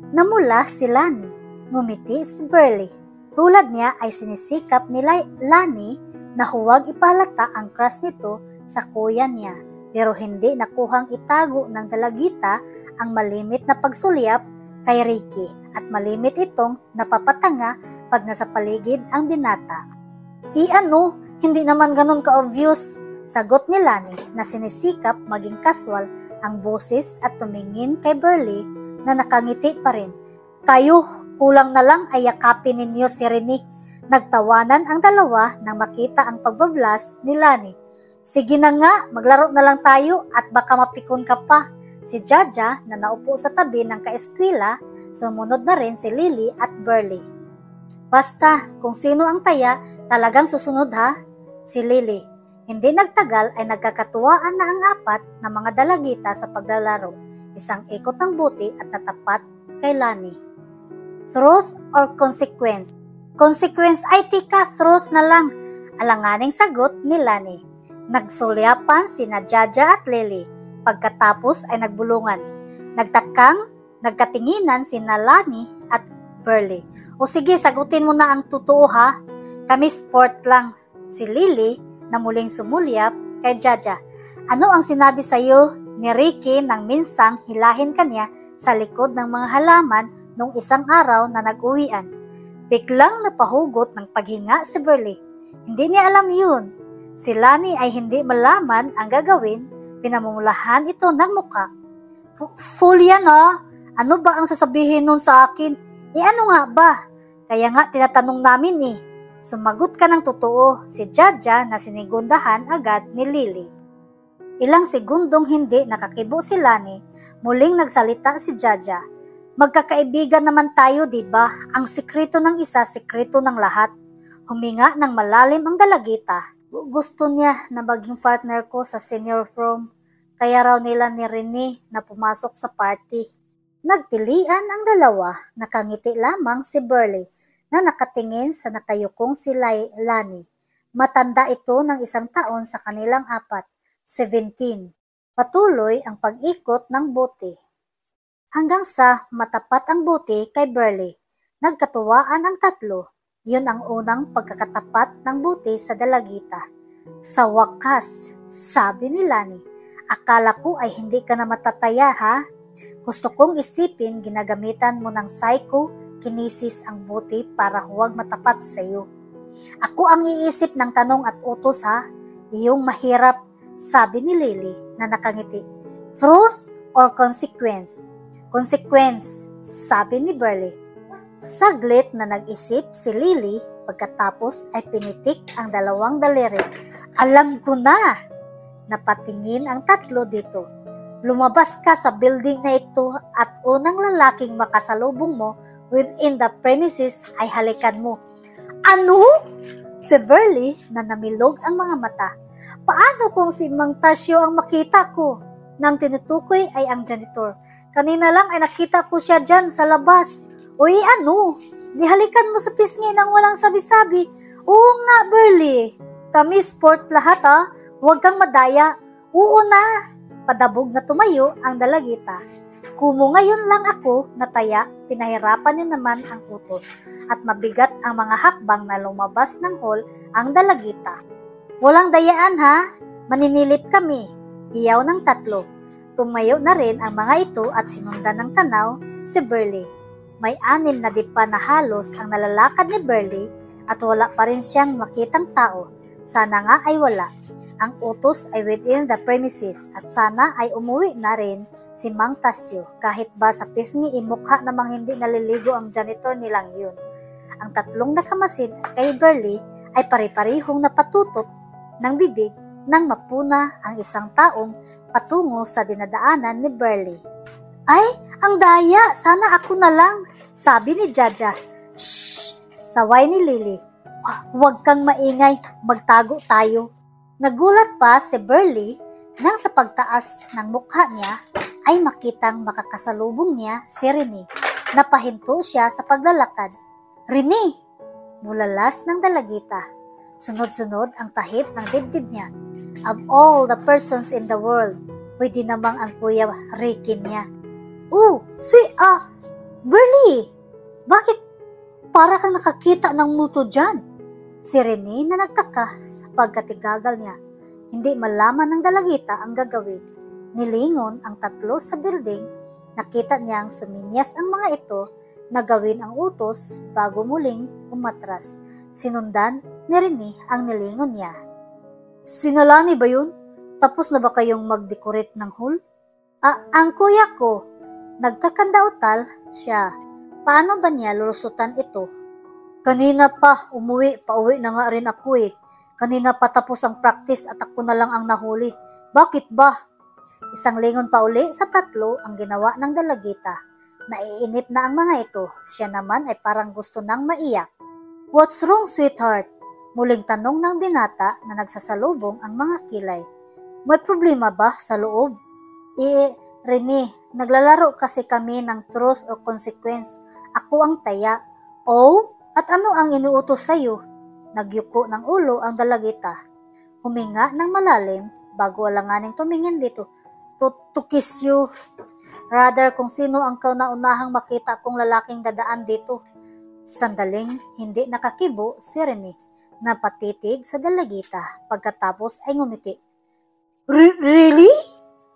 Namula si Lani. Ngumiti si Beverly. Tulad niya ay sinisikap ni Lani na huwag ipalata ang crush nito sa kuya niya. Pero hindi nakuhang itago ng dalagita ang malimit na pagsulyap kay Ricky at malimit itong napapatanga pag nasa paligid ang binata. Hindi naman ganun ka-obvious, sagot ni Lani na sinisikap maging casual ang boses at tumingin kay Burley na nakangiti pa rin. Kayo, kulang na lang ay yakapin ninyo si Rene. Nagtawanan ang dalawa nang makita ang pagbablas ni Lani. Sige na nga, maglaro na lang tayo at baka mapikon ka pa. Si Jaja na naupo sa tabi ng kaeskwela, sumunod na rin si Lily at Burley. Basta, kung sino ang taya, talagang susunod ha? Si Lily. Hindi nagtagal ay nagkakatuwaan na ang apat na mga dalagita sa paglalaro. Isang ikot ng buti at natapat kay Lani. Truth or consequence? Consequence ay tika, truth na lang. Alanganing sagot ni Lani. Nagsulyapan sina Jaja at Lily. Pagkatapos ay nagbulungan. Nagkatinginan sina Lani at Burley. O sige, sagutin mo na ang totoo ha. Kami sport lang. Si Lily na muling sumulyap kay Jaja. Ano ang sinabi sa iyo ni Ricky nang minsang hilahin kanya sa likod ng mga halaman nung isang araw na nag-uwian? Biglang napahugot ng paghinga si Burley. Hindi niya alam yun. Si Lani ay hindi malaman ang gagawin, pinamumulahan ito ng muka. Fool yan ha? Ano ba ang sasabihin nun sa akin? Ano nga ba? Kaya nga tinatanong namin eh. Sumagot ka ng totoo, si Jaja na sinigundahan agad ni Lily. Ilang segundong hindi nakakibo si Lani, muling nagsalita si Jaja. Magkakaibigan naman tayo, diba? Ang sikreto ng isa, sikreto ng lahat. Huminga ng malalim ang dalagita. Gusto niya na maging partner ko sa senior prom, kaya raw nila ni Rene na pumasok sa party. Nagtilian ang dalawa, nakangiti lamang si Burley na nakatingin sa nakayukong si Lani. Matanda ito ng 1 taon sa kanilang apat, 17. Patuloy ang pag-ikot ng bote. Hanggang sa matapat ang bote kay Burley. Nagkatuwaan ang tatlo. Yun ang unang pagkakatapat ng bote sa dalagita. Sa wakas, sabi ni Lani, akala ko ay hindi ka na matataya ha? Gusto kong isipin ginagamitan mo ng psychokinesis ang bote para huwag matapat sa iyo. Ako ang iisip ng tanong at utos ha? Iyong mahirap, sabi ni Lily na nakangiti. Truth or consequence? Consequence, sabi ni Burley. Saglit na nag-isip si Lily pagkatapos ay pinitik ang dalawang daliri. Alam ko na! Napatingin ang tatlo dito. Lumabas ka sa building na ito at unang lalaking makasalubong mo within the premises ay halikan mo. Ano? Si Burley na namilog ang mga mata. Paano kung si Mang Tasyo ang makita ko? Nang tinutukoy ay ang janitor. Kanina lang ay nakita ko siya dyan sa labas. Uy, ano? Dihalikan mo sa pisngi nang walang sabi-sabi. Oo nga, Burley. Kami sport lahat ha. Huwag kang madaya. Oo na. Padabog na tumayo ang dalagita. Kumo ngayon lang ako nataya, pinahirapan niyo naman ang utos at mabigat ang mga hakbang na lumabas ng hall ang dalagita. Walang dayaan ha, maninilip kami. Hiyaw ng tatlo. Tumayo na rin ang mga ito at sinundan ng tanaw si Burley. May 6 na dipa na halos ang nalalakad ni Burley at wala pa rin siyang makitang tao. Sana nga ay wala. Ang utos ay within the premises at sana ay umuwi na rin si Mang Tasyo kahit ba sa pisngi imukha namang hindi naliligo ang janitor nilang yun. Ang tatlong nakamasid kay Burley ay pari-parihong napatutot ng bibig nang mapuna ang isang taong patungo sa dinadaanan ni Burley. Ay, ang daya! Sana ako na lang! Sabi ni Jaja. Shhh! Saway ni Lily. Huwag kang maingay, magtago tayo. Nagulat pa si Burley nang sa pagtaas ng mukha niya ay makitang makakasalubong niya si Rene. Napahinto siya sa paglalakad. Rene! Bulalas ng dalagita. Sunod-sunod ang tahit ng dibdib niya. Of all the persons in the world, pwede namang ang kuya Ricky niya. Burley! Bakit para kang nakakita ng multo dyan? Si Rene na nagtaka sa pagkatigagal niya. Hindi malaman ng dalagita ang gagawin. Nilingon ang tatlo sa building. Nakita niyang suminyas ang mga ito na gawin ang utos bago muling umatras. Sinundan ni Rene ang nilingon niya. Sinalani ba yun? Tapos na ba kayong mag-decorate ng hall? Ang kuya ko. Nagkakandautal siya. Paano ba niya lulusutan ito? Kanina pa, pauwi na nga rin ako eh. Kanina pa tapos ang practice at ako na lang ang nahuli. Bakit ba? Isang lingon pa uli sa tatlo ang ginawa ng dalagita. Naiinip na ang mga ito. Siya naman ay parang gusto nang maiyak. What's wrong, sweetheart? Muling tanong ng binata na nagsasalubong ang mga kilay. May problema ba sa loob? Rene, naglalaro kasi kami ng truth or consequence. Ako ang taya. Oh? At ano ang inuutos sa'yo? Nagyuko ng ulo ang dalagita. Huminga ng malalim bago alanganing tumingin dito. To kiss you. Rather kung sino ang kauna-unahang makita kong lalaking dadaan dito. Sandaling hindi nakakibo si Rene. Napatitig sa dalagita pagkatapos ay ngumiti. Really?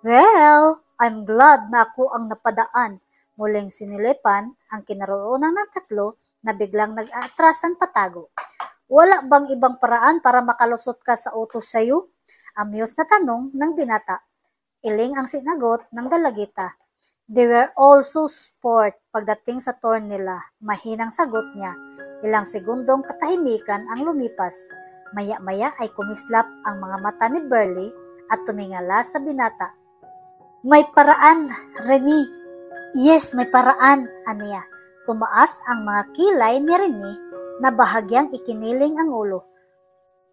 Well, I'm glad na ako ang napadaan. Muling sinilipan ang kinaroonan ng tatlo na biglang nag-aatrasan patago. Wala bang ibang paraan para makalusot ka sa utos sa'yo? Amyos na tanong ng binata. Iling ang sinagot ng dalagita. They were also sport pagdating sa turn nila. Mahinang sagot niya. Ilang segundong katahimikan ang lumipas. Maya-maya ay kumislap ang mga mata ni Burley at tumingala sa binata. May paraan, Rene. Yes, may paraan, aniya. Tumaas ang mga kilay ni Rene na bahagyang ikiniling ang ulo.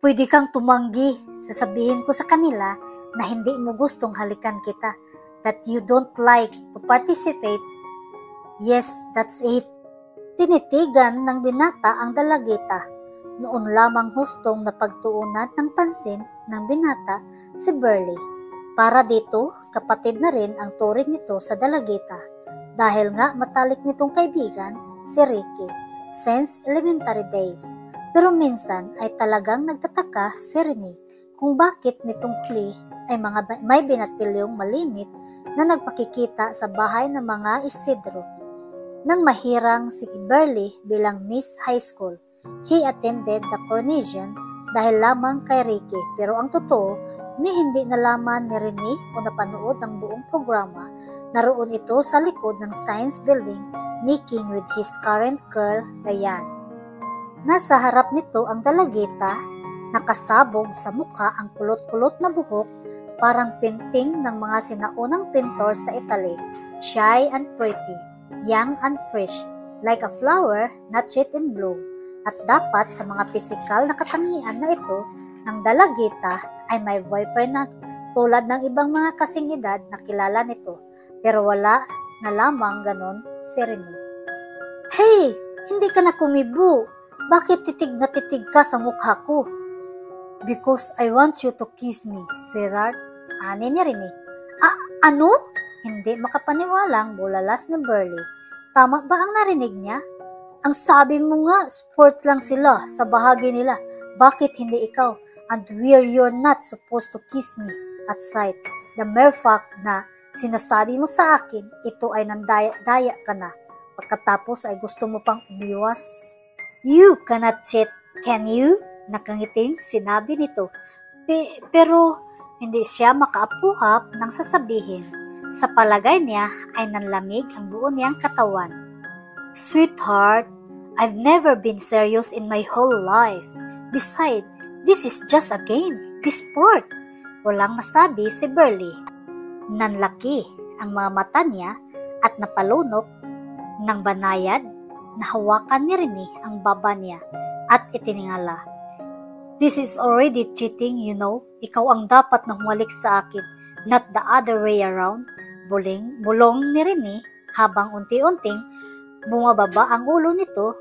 Pwede kang tumanggi. Sasabihin ko sa kanila na hindi mo gustong halikan kita. That you don't like to participate. Yes, that's it. Tinitigan ng binata ang dalagita. Noon lamang hustong na pagtuunan ng pansin ng binata si Burley. Para dito, kapatid na rin ang turing nito sa dalagita. Dahil nga matalik nitong kaibigan, si Ricky, since elementary days. Pero minsan ay talagang nagtataka si Rene kung bakit nitong Klee ay may binatilyong malimit na nagpakikita sa bahay ng mga Isidro. Nang mahirang si Burley bilang Miss High School, he attended the coronation dahil lamang kay Ricky. Pero ang totoo, hindi nalaman ni Rene o napanood ng buong programa. Naroon ito sa likod ng science building, making with his current girl, Diane. Nasa harap nito ang dalagita, nakasabog sa mukha ang kulot-kulot na buhok, parang painting ng mga sinaunang pintor sa Italy, shy and pretty, young and fresh, like a flower not yet in bloom. At dapat sa mga pisikal na katangian na ito, ng dalagita ay may boyfriend na tulad ng ibang mga kasing edad na kilala nito. Pero wala na lamang ganon si Rene. Hey! Hindi ka na kumibo. Bakit titig na titig ka sa mukha ko? Because I want you to kiss me, sweetheart. Ani ni Rene. Ano? Hindi makapaniwalang bulalas ni Burley. Tama ba ang narinig niya? Ang sabi mo nga, sport lang sila sa bahagi nila. Bakit hindi ikaw? And where you're not supposed to kiss me at sight. The mere fact na sinasabi mo sa akin, ito ay nandaya-daya ka na. Pagkatapos ay gusto mo pang umiwas. You cannot cheat, can you? Nakangiting sinabi nito. Pero hindi siya makaapuhap ng sasabihin. Sa palagay niya ay nanlamig ang buo niyang katawan. Sweetheart, I've never been serious in my whole life. Besides, this is just a game, sport. Walang masabi si Burley. Nanlaki ang mga mata niya at napalunok ng banayad na hawakan ni Rene ang baba niya at itiningala. This is already cheating, you know. Ikaw ang dapat na humalik sa akin, not the other way around. Bulong ni Rene habang unti-unting bumababa ang ulo nito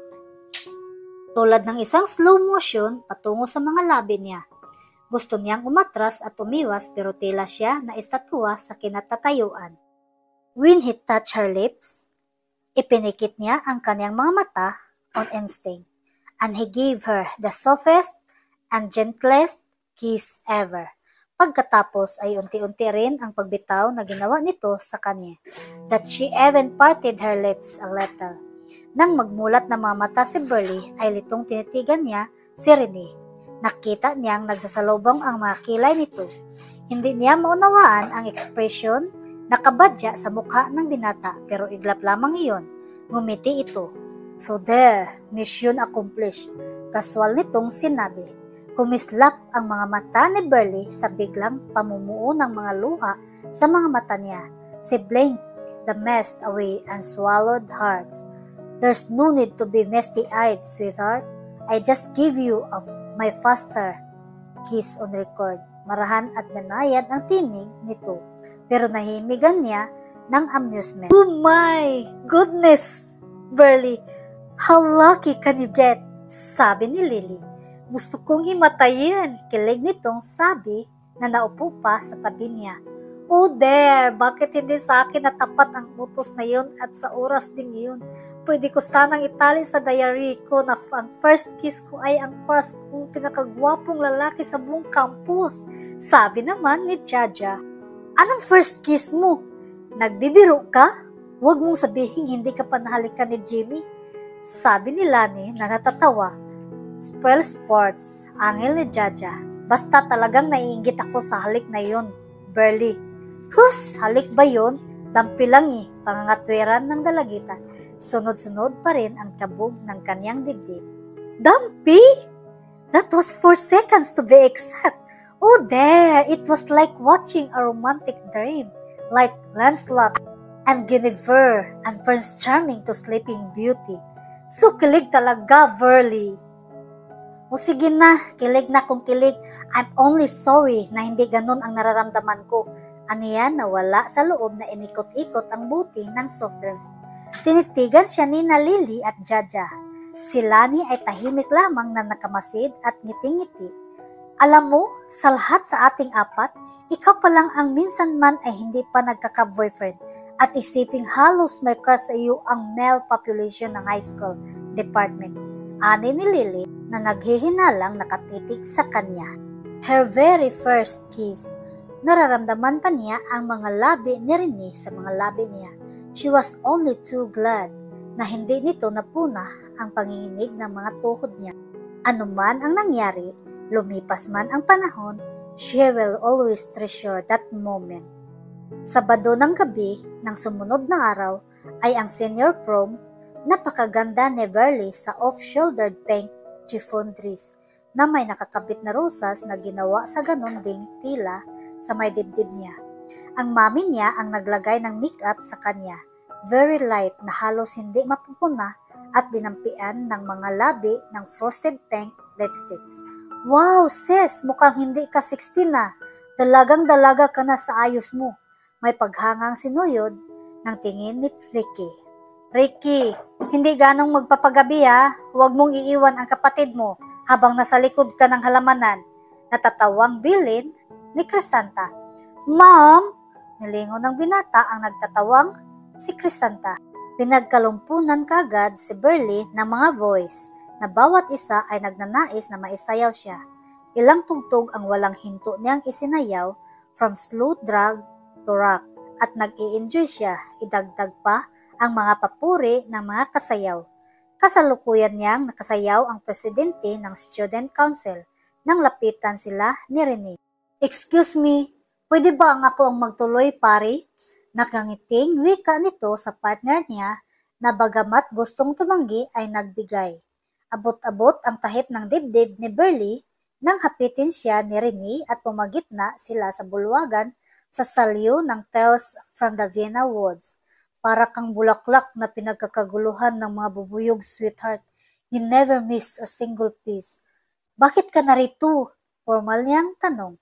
tulad ng isang slow motion patungo sa mga labi niya. Gusto niyang umatras at umiwas pero tila siya na estatwa sa kinatatayuan. When he touched her lips, ipinikit niya ang kanyang mga mata on instinct, and he gave her the softest and gentlest kiss ever. Pagkatapos ay unti-unti rin ang pagbitaw na ginawa nito sa kanya, that she even parted her lips a little. Nang magmulat ng mga mata si Burley ay litong tinitigan niya si Rene. Nakita niyang nagsasalubong ang mga kilay nito. Hindi niya maunawaan ang ekspresyon na kabadya sa mukha ng binata pero iglap lamang iyon. Ngumiti ito. So there, mission accomplished. Kaswal nitong sinabi. Kumislap ang mga mata ni Burley sa biglang pamumuo ng mga luha sa mga mata niya. She blinked the mist away and swallowed hard. There's no need to be misty-eyed, sweetheart. I just give you my faster kiss on record. Marahan at banayad ang tinig nito, pero nahimigan niya ng amusement. Oh my goodness, Burley! How lucky can you get? Sabi ni Lily. Gusto kong himatayin, kilig nitong sabi na naupo pa sa tabi niya. Oh there, bakit hindi sa akin natapat ang utos na yun at sa oras ding yun? Pwede ko sanang itali sa diary ko na ang first kiss ko ay ang crush kong pinakagwapong lalaki sa buong campus. Sabi naman ni Jaja. Anong first kiss mo? Nagbibiro ka? Huwag mong sabihin hindi ka pa nahalikan ni Jimmy. Sabi ni Lani na natatawa. Spoil sports, angel ni Jaja. Basta talagang naiinggit ako sa halik na yun, Burley. Hus, halik ba yun? Dampi lang pangangatwiran ng dalagitan. Sunod-sunod pa rin ang kabog ng kanyang dibdib. Dampi? That was 4 seconds to be exact. Oh there, it was like watching a romantic dream. Like Lancelot and Guinevere and Prince Charming to Sleeping Beauty. So kilig talaga, Burley. O sige na, kilig na kung kilig. I'm only sorry na hindi ganun ang nararamdaman ko. Aniyan na wala sa loob na inikot-ikot ang buti ng soft drinks. Tinitigan siya ni Lily at Jaja. Si Lani ay tahimik lamang na nakamasid at ngiti-ngiti. Alam mo, sa lahat sa ating apat, ikaw pa lang ang minsan man ay hindi pa nagkaka-boyfriend. At isiping halos may crush sa iyo ang male population ng high school department. Ani ni Lily na naghihinalang nakatitig sa kanya. Her very first kiss. Nararamdaman pa niya ang mga labi ni Rene sa mga labi niya. She was only too glad na hindi nito napuna ang panginginig ng mga tuhod niya. Ano man ang nangyari, lumipas man ang panahon, she will always treasure that moment. Sabado ng gabi ng sumunod na araw ay ang senior prom. Napakaganda ni Burley sa off-shouldered pink chiffon dress na may nakakabit na rosas na ginawa sa ganon ding tila sa may dibdib niya. Ang mami niya ang naglagay ng makeup sa kanya, very light na halos hindi mapupuna at dinampian ng mga labi ng frosted pink lipstick. Wow, sis, mukhang hindi ka 16 na. Dalagang-dalaga ka na sa ayos mo. May paghangang sinuyod ng tingin ni Ricky. Ricky, hindi ganong magpapagabi ha. Huwag mong iiwan ang kapatid mo habang nasa likod ka ng halamanan. Natatawang bilin ni Crisanta. Ma'am! Nilingon ng binata ang nagtatawang si Crisanta. Pinagkalumpunan kagad si Burley ng mga voice na bawat isa ay nagnanais na maisayaw siya. Ilang tugtog ang walang hinto niyang isinayaw from slow drag to rock at nag-i-enjoy siya. Idagdag pa ang mga papuri ng mga kasayaw. Kasalukuyan niyang nakasayaw ang presidente ng student council nang lapitan sila ni Rene. Excuse me, pwede ba ako ang magtuloy pare? Nakangiting wika nito sa partner niya na bagamat gustong tumanggi ay nagbigay. Abot-abot ang tahip ng dibdib ni Burley nang hapitin siya ni Rene at pumagitna sila sa bulwagan sa salyo ng Tales from the Vienna Woods. Para kang bulaklak na pinagkakaguluhan ng mga bubuyog, sweetheart. You never miss a single piece. Bakit ka narito? Formal niyang tanong.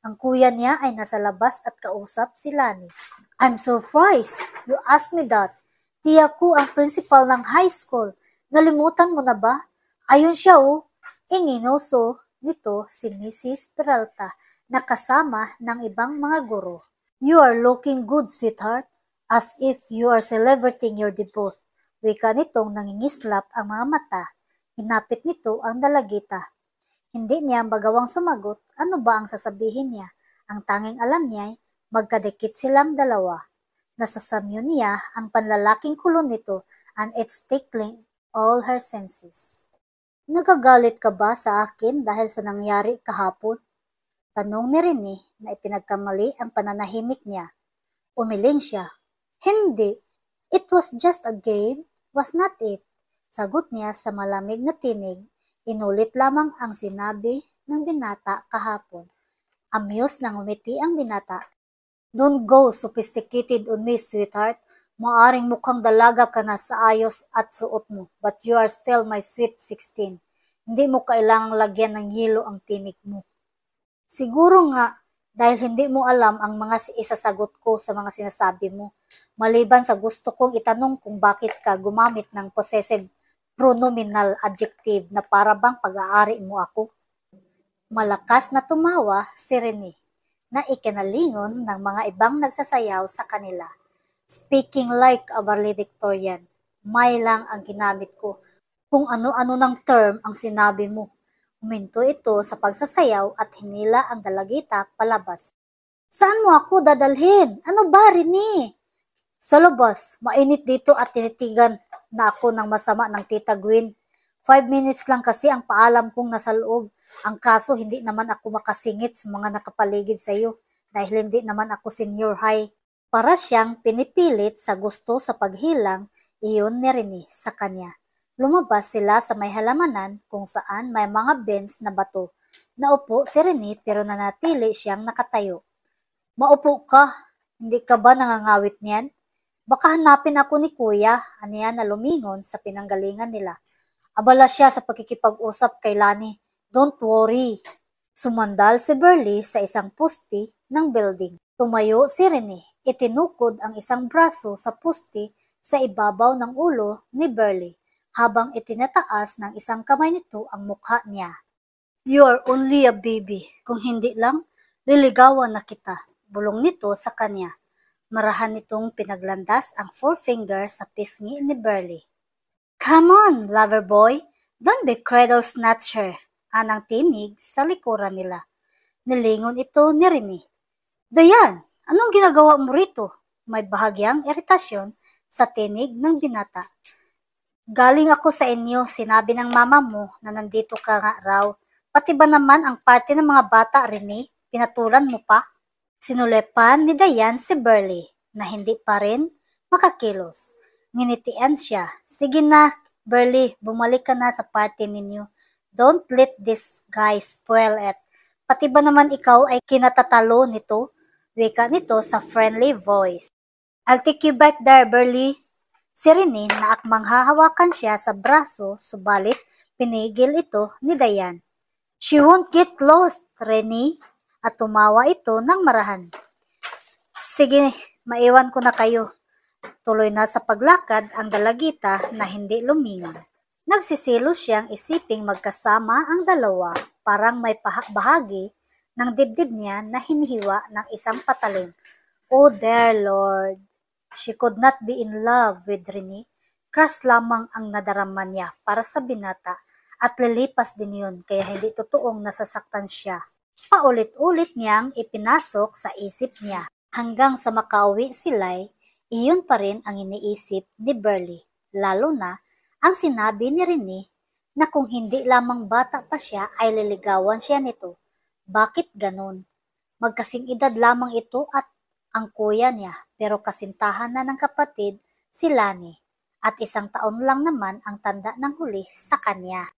Ang kuya niya ay nasa labas at kausap si Lani. I'm surprised. You asked me that. Tiya ko ang principal ng high school. Nalimutan mo na ba? Ayun siya oh. Inginoso nito si Mrs. Peralta na kasama ng ibang mga guro. You are looking good, sweetheart. As if you are celebrating your debut. Wika nitong nangingislap ang mga mata. Hinapit nito ang dalagita. Hindi niya magawang sumagot ano ba ang sasabihin niya. Ang tanging alam niya ay magkadikit silang dalawa. Nasasamyo niya ang panlalaking kulon nito and it's tickling all her senses. Nagagalit ka ba sa akin dahil sa nangyari kahapon? Tanong ni Rene na ipinagkamali ang pananahimik niya. Umiling siya. Hindi. It was just a game, was not it? Sagot niya sa malamig na tinig. Inulit lamang ang sinabi ng binata kahapon. Amused nang umiti ang binata. Don't go sophisticated on me, sweetheart. Maaring mukhang dalaga ka na sa ayos at suot mo, but you are still my sweet 16. Hindi mo kailangang lagyan ng yelo ang tinik mo. Siguro nga, dahil hindi mo alam ang mga isasagot ko sa mga sinasabi mo, maliban sa gusto kong itanong kung bakit ka gumamit ng possessive pronominal adjective na para bang pag-aari mo ako. Malakas na tumawa si Rene na ikinalingon ng mga ibang nagsasayaw sa kanila. Speaking like a valedictorian, may lang ang ginamit ko. Kung ano-ano ng term ang sinabi mo. Huminto ito sa pagsasayaw at hinila ang dalagita palabas. Saan mo ako dadalhin? Ano ba, Rene? Sa labas, mainit dito at tinitigan na ako ng masama ng Tita Gwen. 5 minutes lang kasi ang paalam kong nasa loob. Ang kaso, hindi naman ako makasingit sa mga nakapaligid sa iyo dahil hindi naman ako senior high. Para siyang pinipilit sa gusto sa paghilang, iyon ni Rene sa kanya. Lumabas sila sa may halamanan kung saan may mga bench na bato. Naupo si Rene pero nanatili siyang nakatayo. Maupo ka, hindi ka ba nangangawit niyan? Baka hanapin ako ni Kuya, aniya na lumingon sa pinanggalingan nila. Abala siya sa pagkikipag-usap kay Lani. Don't worry. Sumandal si Burley sa isang poste ng building. Tumayo si Rene. Itinukod ang isang braso sa poste sa ibabaw ng ulo ni Burley habang itinataas ng isang kamay nito ang mukha niya. You are only a baby. Kung hindi lang, liligawan na kita. Bulong nito sa kanya. Marahan nitong pinaglandas ang forefinger sa pisngi ni Burley. Come on, lover boy. Don't be cradle snatcher. Anang tinig sa likuran nila. Nilingon ito ni Rene. Dayan, anong ginagawa mo rito? May bahagyang iritasyon sa tinig ng binata. Galing ako sa inyo, sinabi ng mama mo na nandito ka nga raw. Pati ba naman ang parte ng mga bata, Rene? Pinatulan mo pa? Sinulepan ni Dayan si Burley na hindi pa rin makakilos. Nginitian siya. Sige na, Burley, bumalik ka na sa party ninyo. Don't let this guy spoil it. Pati ba naman ikaw ay kinatatalo nito? Wika nito sa friendly voice. I'll take you back there, Burley. Si Rene na akmang hahawakan siya sa braso, subalit pinigil ito ni Dayan. She won't get lost, Rene. At tumawa ito ng marahan. Sige, maiwan ko na kayo. Tuloy na sa paglakad ang dalagita na hindi lumingon. Nagsisilo siyang isiping magkasama ang dalawa, parang may bahagi ng dibdib niya na hinihiwa ng isang patalim. Oh dear Lord! She could not be in love with Rene. Crush lamang ang nadarama niya para sa binata at lilipas din yun kaya hindi totoong nasasaktan siya. Paulit-ulit niyang ipinasok sa isip niya. Hanggang sa makauwi sila'y, iyon pa rin ang iniisip ni Burley. Lalo na ang sinabi ni Rene na kung hindi lamang bata pa siya ay liligawan siya nito. Bakit ganon? Magkasing edad lamang ito at ang kuya niya pero kasintahan na ng kapatid si Lani at 1 taon lang naman ang tanda ng huli sa kanya.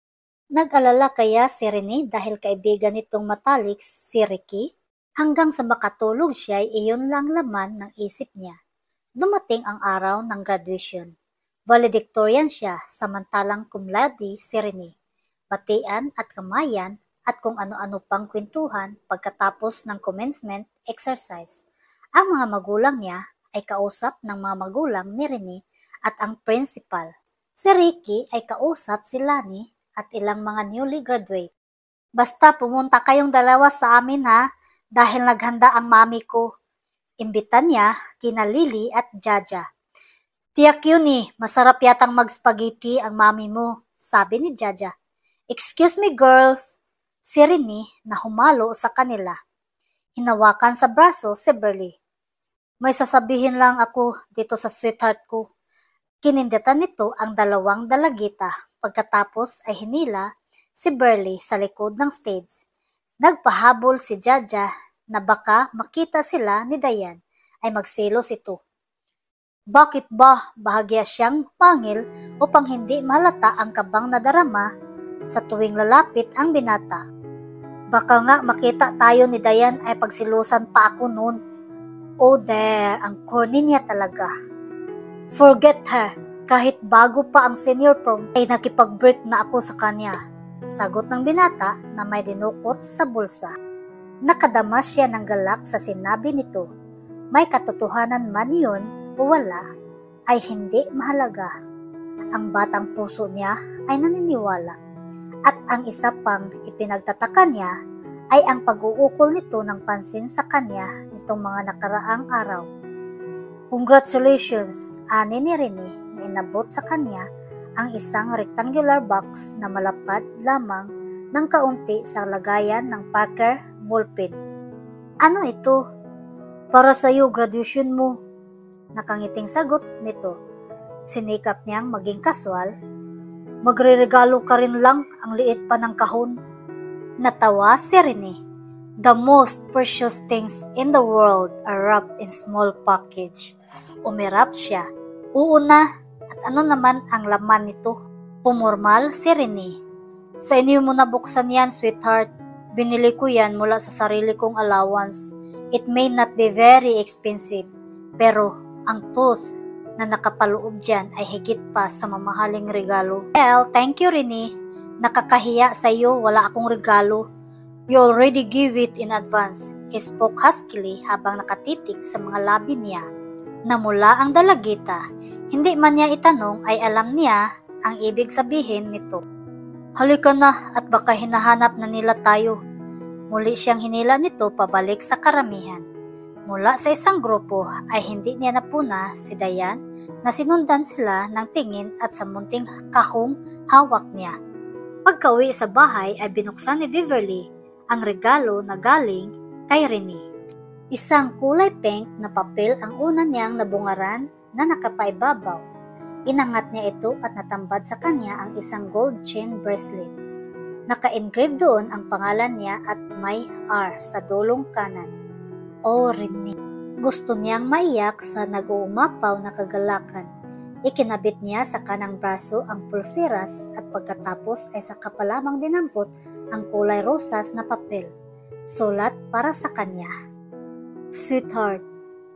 Nag-alala kaya si Rene dahil kaibigan nitong matalik si Ricky? Hanggang sa makatulog siya ay iyon lang laman ng isip niya. Dumating ang araw ng graduation. Valedictorian siya samantalang cum laude si Rene. Batian at kamayan at kung ano-ano pang kwentuhan pagkatapos ng commencement exercise. Ang mga magulang niya ay kausap ng mga magulang ni Rene at ang principal. Si Ricky ay kausap si Lani at ilang mga newly graduate. Basta pumunta kayong dalawa sa amin ha, dahil naghanda ang mami ko. Imbitan niya kina Lily at Jaja. Tiyak yun masarap yatang mag-spaghetti ang mami mo, sabi ni Jaja. Excuse me girls, si Rene na humalo sa kanila. Hinawakan sa braso si Burley. May sasabihin lang ako dito sa sweetheart ko. Kinindatan nito ang dalawang dalagita. Pagkatapos ay hinila si Burley sa likod ng stage. Nagpahabol si Jaja na baka makita sila ni Dayan ay magselos ito. Bakit ba bahagya siyang pangil upang hindi malata ang kabang nadarama sa tuwing lalapit ang binata? Baka nga makita tayo ni Dayan ay pagsilusan pa ako noon. Oh there, ang corny niya talaga. Forget her, kahit bago pa ang senior prom ay nakipag-break na ako sa kanya. Sagot ng binata na may dinukot sa bulsa. Nakadama siya ng galak sa sinabi nito. May katotohanan man yun o wala, ay hindi mahalaga. Ang batang puso niya ay naniniwala. At ang isa pang ipinagtataka niya ay ang pag-uukol nito ng pansin sa kanya nitong mga nakaraang araw. Congratulations, ani ni Rene na inabot sa kanya ang isang rectangular box na malapad lamang ng kaunti sa lagayan ng Parker ballpen. Ano ito? Para sa iyo, graduation mo. Nakangiting sagot nito. Sinikap niyang maging kaswal. Magre-regalo ka rin lang, ang liit pa ng kahon. Natawa si Rene. The most precious things in the world are wrapped in small package. Umirap siya. Oo na, at ano naman ang laman nito? Pumormal si Rene. Sa inyo mo nabuksan yan, sweetheart. Binili ko yan mula sa sarili kong allowance. It may not be very expensive, pero ang tooth na nakapaloob dyan ay higit pa sa mamahaling regalo. Well, thank you, Rene. Nakakahiya sa iyo, wala akong regalo. You already give it in advance. He spoke huskily habang nakatitig sa mga labi niya. Namula ang dalagita. Hindi man niya itanong ay alam niya ang ibig sabihin nito. Halika na at baka hinahanap na nila tayo. Muli siyang hinila nito pabalik sa karamihan. Mula sa isang grupo ay hindi niya napuna si Dayan na sinundan sila ng tingin at sa munting kahong hawak niya. Pagkauwi sa bahay ay binuksan ni Beverly ang regalo na galing kay Rene. Isang kulay pink na papel ang una niyang nabungaran na nakapaibabaw. Inangat niya ito at natambad sa kanya ang isang gold chain bracelet. Naka-engrave doon ang pangalan niya at may R sa dulong kanan. Oh, Rene. Gusto niyang maiyak sa nag-uumapaw na kagalakan. Ikinabit niya sa kanang braso ang pulseras at pagkatapos ay saka pa lamang dinampot ang kulay rosas na papel. Sulat para sa kanya. Sweetheart,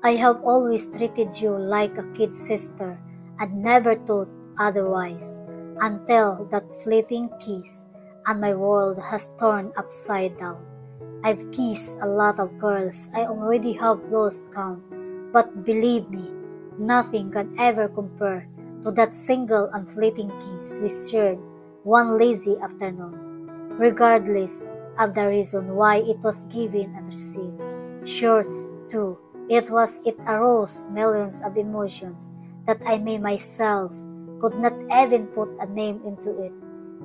I have always treated you like a kid sister and never thought otherwise until that fleeting kiss and my world has turned upside down. I've kissed a lot of girls, I already have lost count, but believe me, nothing can ever compare to that single and fleeting kiss we shared one lazy afternoon, regardless of the reason why it was given and received. Sure, too, it aroused millions of emotions that I myself could not even put a name into it.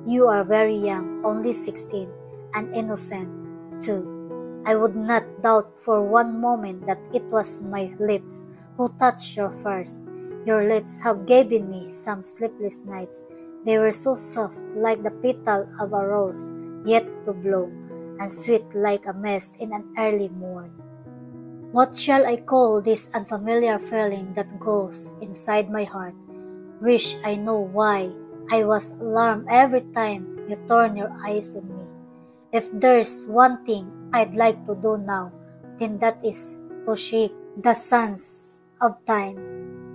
You are very young, only 16, and innocent, too. I would not doubt for one moment that it was my lips who touched your first. Your lips have given me some sleepless nights. They were so soft like the petal of a rose yet to bloom, and sweet like a mist in an early morn. What shall I call this unfamiliar feeling that grows inside my heart? Wish I know why I was alarmed every time you turn your eyes on me. If there's one thing I'd like to do now, then that is to shake the sands of time.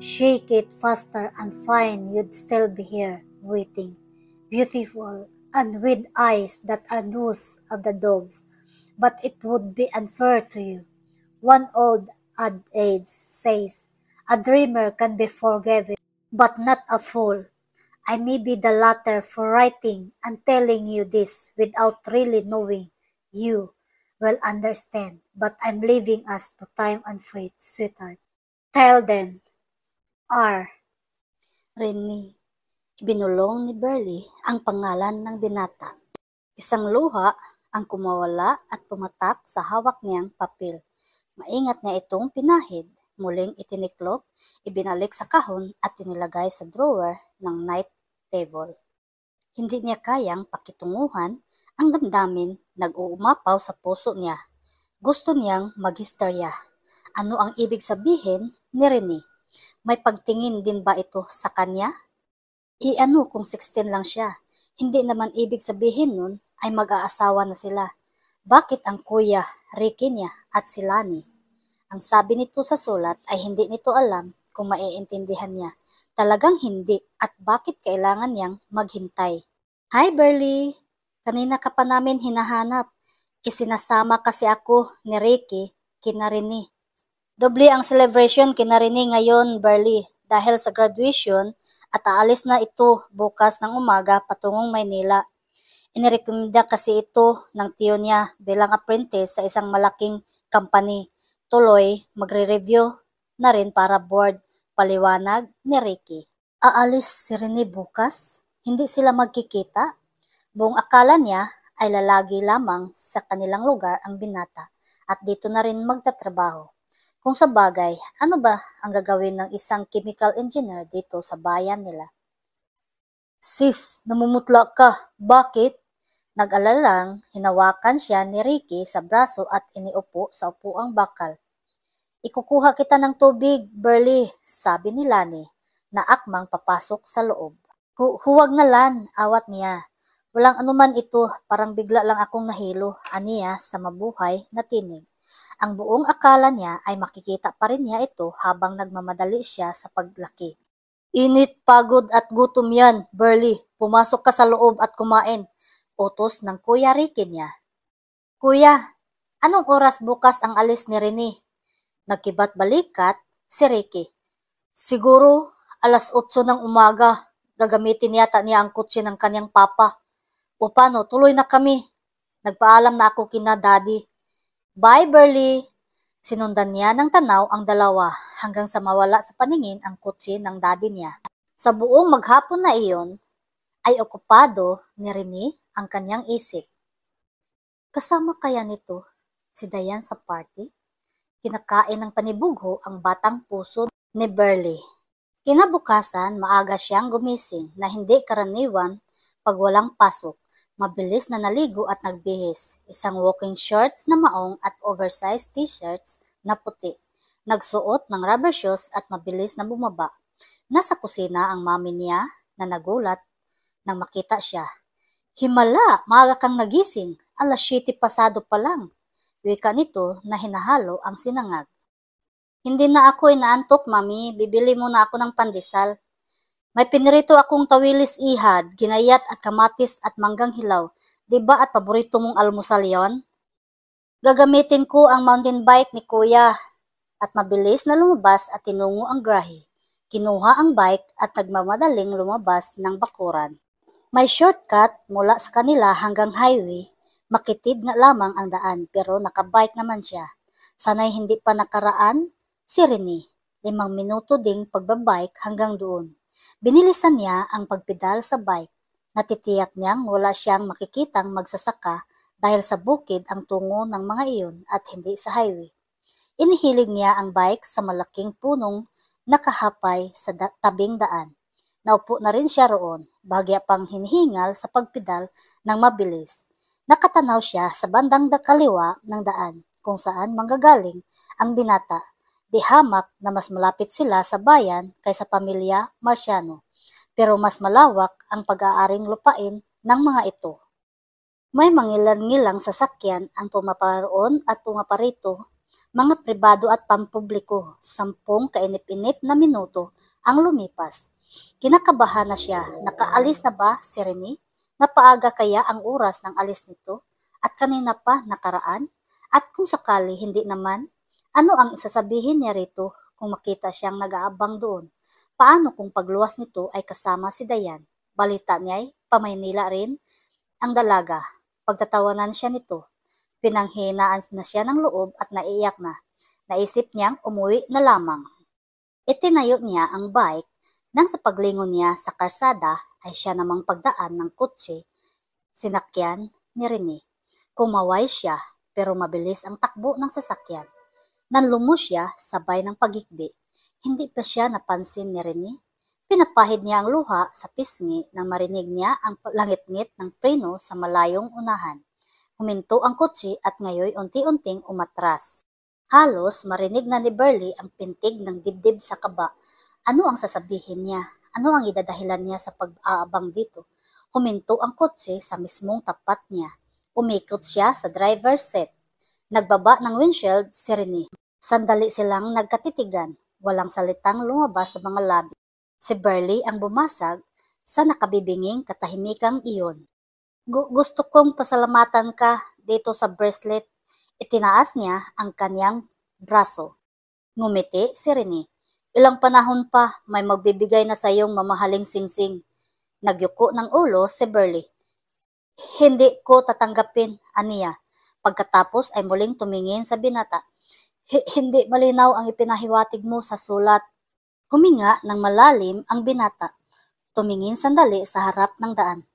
Shake it faster and find you'd still be here, waiting, beautiful and with eyes that are those of the doves. But it would be unfair to you. One old adage says, a dreamer can be forgiven, but not a fool. I may be the latter for writing and telling you this without really knowing you will understand, but I'm leaving us to time and fate, sweetheart. Till then, R. Rene. Binulong ni Burley ang pangalan ng binata. Isang luha ang kumawala at pumatak sa hawak niyang papel. Maingat niya itong pinahid. muling itiniklop, ibinalik sa kahon at inilagay sa drawer ng night table. Hindi niya kayang pakitunguhan ang damdamin, nag-uumapaw sa puso niya. Gusto niyang maghisterya. Ano ang ibig sabihin ni Rene? May pagtingin din ba ito sa kanya? Ano kung 16 lang siya? Hindi naman ibig sabihin nun ay mag-aasawa na sila. Bakit ang kuya, Ricky niya at si Lani? Ang sabi nito sa sulat ay hindi nito alam kung maiintindihan niya. Talagang hindi at bakit kailangan niyang maghintay. Hi Burley! Kanina ka pa namin hinahanap. Isinasama kasi ako ni Ricky kina Rene. Doble ang celebration kina Rene ngayon, Burley, dahil sa graduation at aalis na ito bukas ng umaga patungong Maynila. Inirekomenda kasi ito ng tiyo niya bilang apprentice sa isang malaking company. Tuloy, magre-review na rin para board, paliwanag ni Ricky. Aalis si Rene bukas? Hindi sila magkikita? Buong akala niya ay lalagi lamang sa kanilang lugar ang binata at dito na rin magtatrabaho. Kung sa bagay, ano ba ang gagawin ng isang chemical engineer dito sa bayan nila? Sis, namumutla ka. Bakit? Nag-alalang, hinawakan siya ni Ricky sa braso at iniupo sa upuang bakal. Ikukuha kita ng tubig, Burley, sabi ni Lani, na akmang papasok sa loob. Huwag na Lan, awat niya. Walang anuman ito, parang bigla lang akong nahilo, aniya sa mabuhay na tinig. Ang buong akala niya ay makikita pa rin niya ito habang nagmamadali siya sa paglaki. Init, pagod at gutom yan, Burley. Pumasok ka sa loob at kumain. Utos ng Kuya Ricky niya. Kuya, anong oras bukas ang alis ni Rene? Nagkibat balikat si Ricky. Siguro alas 8 ng umaga. Gagamitin yata niya ang kotse ng kanyang papa. O paano, tuloy na kami. Nagpaalam na ako kina daddy. Bye, Burley. Sinundan niya ng tanaw ang dalawa hanggang sa mawala sa paningin ang kotse ng daddy niya. Sa buong maghapon na iyon, ay okupado ni Rene ang kanyang isip. Kasama kaya nito si Dayan sa party? Kinakain ng panibugho ang batang puso ni Burley. Kinabukasan, maaga siyang gumising na hindi karaniwan pag walang pasok. Mabilis na naligo at nagbihis. Isang walking shorts na maong at oversized t-shirts na puti. Nagsuot ng rubber shoes at mabilis na bumaba. Nasa kusina ang mami niya na nagulat nang makita siya. Himala, maaga kang nagising. Alas 7 pasado pa lang. Wika nito na hinahalo ang sinangag. Hindi na ako inaantok, mami. Bibili muna ako ng pandesal. May pinirito akong tawilis ihad, ginayat at kamatis at manggang hilaw. Diba at paborito mong almusal yon? Gagamitin ko ang mountain bike ni kuya. At mabilis na lumabas at tinungo ang grahe. Kinuha ang bike at nagmamadaling lumabas ng bakuran. May shortcut mula sa kanila hanggang highway. Makitid nga lamang ang daan pero nakabike naman siya. Sanay hindi pa nakaraan si Rene. 5 minuto ding pagbabike hanggang doon. Binilisan niya ang pagpedal sa bike. Natitiyak niyang wala siyang makikitang magsasaka dahil sa bukid ang tungo ng mga iyon at hindi sa highway. Inihilig niya ang bike sa malaking punong nakahapay sa tabing daan. Naupo na rin siya roon, bahagya pang hinihingal sa pagpedal ng mabilis. Nakatanaw siya sa bandang kaliwa ng daan kung saan manggagaling ang binata. Di hamak na mas malapit sila sa bayan kaysa pamilya Marciano, pero mas malawak ang pag-aaring lupain ng mga ito. May mangilan-ngilang sasakyan ang pumaparoon at pumaparito, mga pribado at pampubliko. 10 kainip-inip na minuto ang lumipas. Kinakabahan na siya. Nakaalis na ba si Rene? Napaaga kaya ang oras ng alis nito? At kanina pa nakaraan? At kung sakali hindi naman, ano ang isasabihin niya rito kung makita siyang nag-aabang doon? Paano kung pagluwas nito ay kasama si Dayan? Balita niya ay pamaynila rin ang dalaga. Pagtatawanan siya nito. Pinanghinaan na siya ng loob at naiyak na. Naisip niyang umuwi na lamang. Itinayo niya ang bike nang sa paglingon niya sa karsada ay siya namang pagdaan ng kotse, sinakyan ni Rene. Kumaway siya pero mabilis ang takbo ng sasakyan. Nanlumo siya sabay ng paghikbi. Hindi pa siya napansin ni Rene. Pinapahid niya ang luha sa pisngi nang marinig niya ang langit-ngit ng preno sa malayong unahan. Huminto ang kotse at ngayon unti-unting umatras. Halos marinig na ni Burley ang pintig ng dibdib sa kaba. Ano ang sasabihin niya? Ano ang idadahilan niya sa pag-aabang dito? Huminto ang kotse sa mismong tapat niya. Umikot siya sa driver's seat. Nagbaba ng windshield si Rene. Sandali silang nagkatitigan. Walang salitang lumabas sa mga labi. Si Burley ang bumasag sa nakabibinging katahimikang iyon. Gusto kong pasalamatan ka dito sa bracelet. Itinaas niya ang kanyang braso. Ngumiti si Rene. Ilang panahon pa may magbibigay na sa iyong mamahaling singsing. Nagyuko ng ulo si Burley. Hindi ko tatanggapin, aniya. Pagkatapos ay muling tumingin sa binata. Hindi malinaw ang ipinahiwatig mo sa sulat. Huminga ng malalim ang binata. Tumingin sandali sa harap ng daan.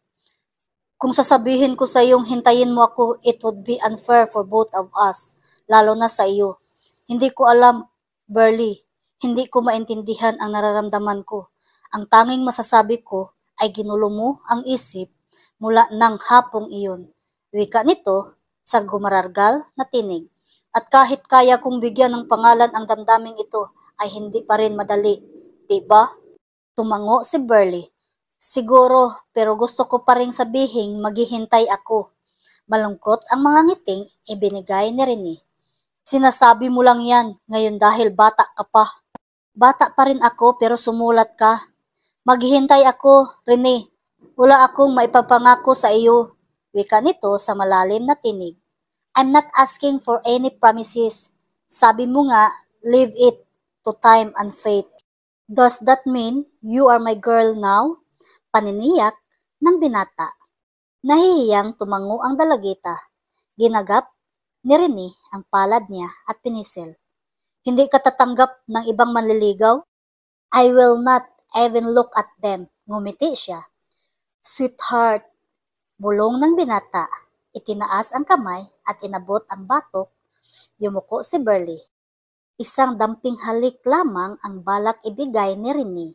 Kung sasabihin ko sa iyong hintayin mo ako, it would be unfair for both of us, lalo na sa iyo. Hindi ko alam, Burley. Hindi ko maintindihan ang nararamdaman ko. Ang tanging masasabi ko ay ginulo mo ang isip mula ng hapong iyon. Wika nito sa gumarargal na tinig. At kahit kaya kong bigyan ng pangalan ang damdaming ito, ay hindi pa rin madali. Diba? Tumango si Burley. Siguro, pero gusto ko pa rin sabihing maghihintay ako. Malungkot ang mga ngiting ibinigay ni Rene. Sinasabi mo lang yan ngayon dahil bata ka pa. Bata pa rin ako pero sumulat ka. Maghihintay ako, Rene. Wala akong maipapangako sa iyo. Wika nito sa malalim na tinig. I'm not asking for any promises. Sabi mo nga, leave it to time and fate. Does that mean you are my girl now? Paniniyak ng binata. Nahihiyang tumango ang dalagita. Ginagap ni Rene ang palad niya at pinisil. Hindi ka tatanggap ng ibang manliligaw? I will not even look at them. Ngumiti siya. Sweetheart, bulong ng binata. Itinaas ang kamay at inabot ang batok. Yumuko si Burley. Isang damping halik lamang ang balak ibigay ni Rene,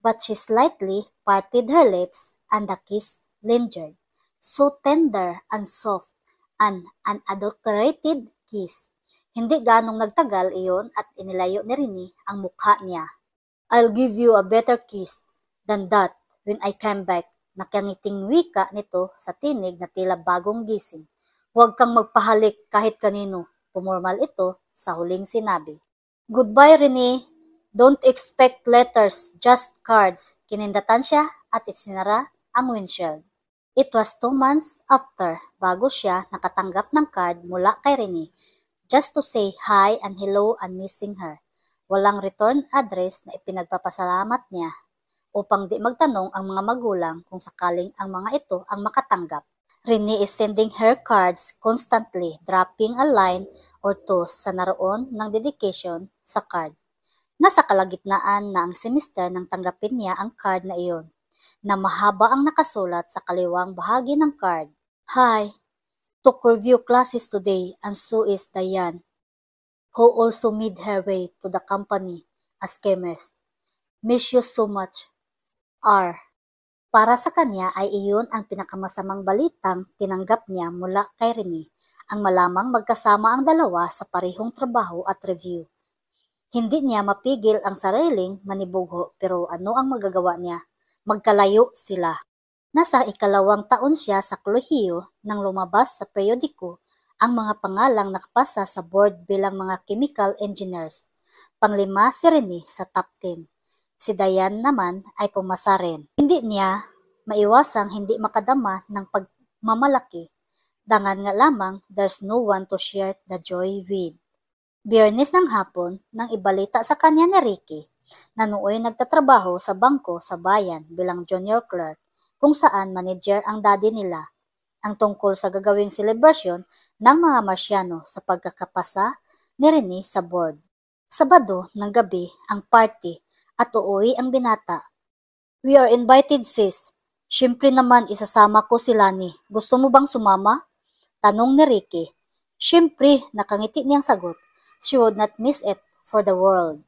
but she slightly parted her lips and the kiss lingered. So tender and soft, an unadulterated kiss. Hindi ganong nagtagal iyon at inilayo ni Rene ang mukha niya. I'll give you a better kiss than that when I come back. Nakangiting wika nito sa tinig na tila bagong gising. Huwag kang magpahalik kahit kanino. Pumormal ito sa huling sinabi. Goodbye, Rene. Don't expect letters, just cards. Kinindatan siya at isinara ang windshield. It was 2 months after bago siya nakatanggap ng card mula kay Rene. Just to say hi and hello and missing her. Walang return address na ipinagpapasalamat niya upang di magtanong ang mga magulang kung sakaling ang mga ito ang makatanggap. Rene is sending her cards constantly, dropping a line or two sa naroon ng dedication sa card. Nasa kalagitnaan na ang semester nang tanggapin niya ang card na iyon, na mahaba ang nakasulat sa kaliwang bahagi ng card. Hi, took review classes today and so is Diane, who also made her way to the company as chemist. Miss you so much, R. Para sa kanya ay iyon ang pinakamasamang balitang tinanggap niya mula kay Rene, ang malamang magkasama ang dalawa sa parehong trabaho at review. Hindi niya mapigil ang sariling manibugho pero ano ang magagawa niya? Magkalayo sila. Nasa 2 taon siya sa kolehiyo nang lumabas sa periodiko ang mga pangalang nakapasa sa board bilang mga chemical engineers. Pang-5 si Rene sa top 10. Si Diane naman ay pumasa rin. Hindi niya maiwasang hindi makadama ng pagmamalaki. Dangan nga lamang there's no one to share the joy with. Biyernes ng hapon nang ibalita sa kanya ni Ricky na nooy nagtatrabaho sa bangko sa bayan bilang junior clerk kung saan manager ang daddy nila, ang tungkol sa gagawing selebrasyon ng mga Marciano sa pagkakapasa ni Rene sa board. Sabado ng gabi ang party at uuwi ang binata. We are invited sis. Siyempre naman isasama ko si Lani. Gusto mo bang sumama? Tanong ni Ricky. Siyempre, nakangiti niyang sagot. She would not miss it for the world.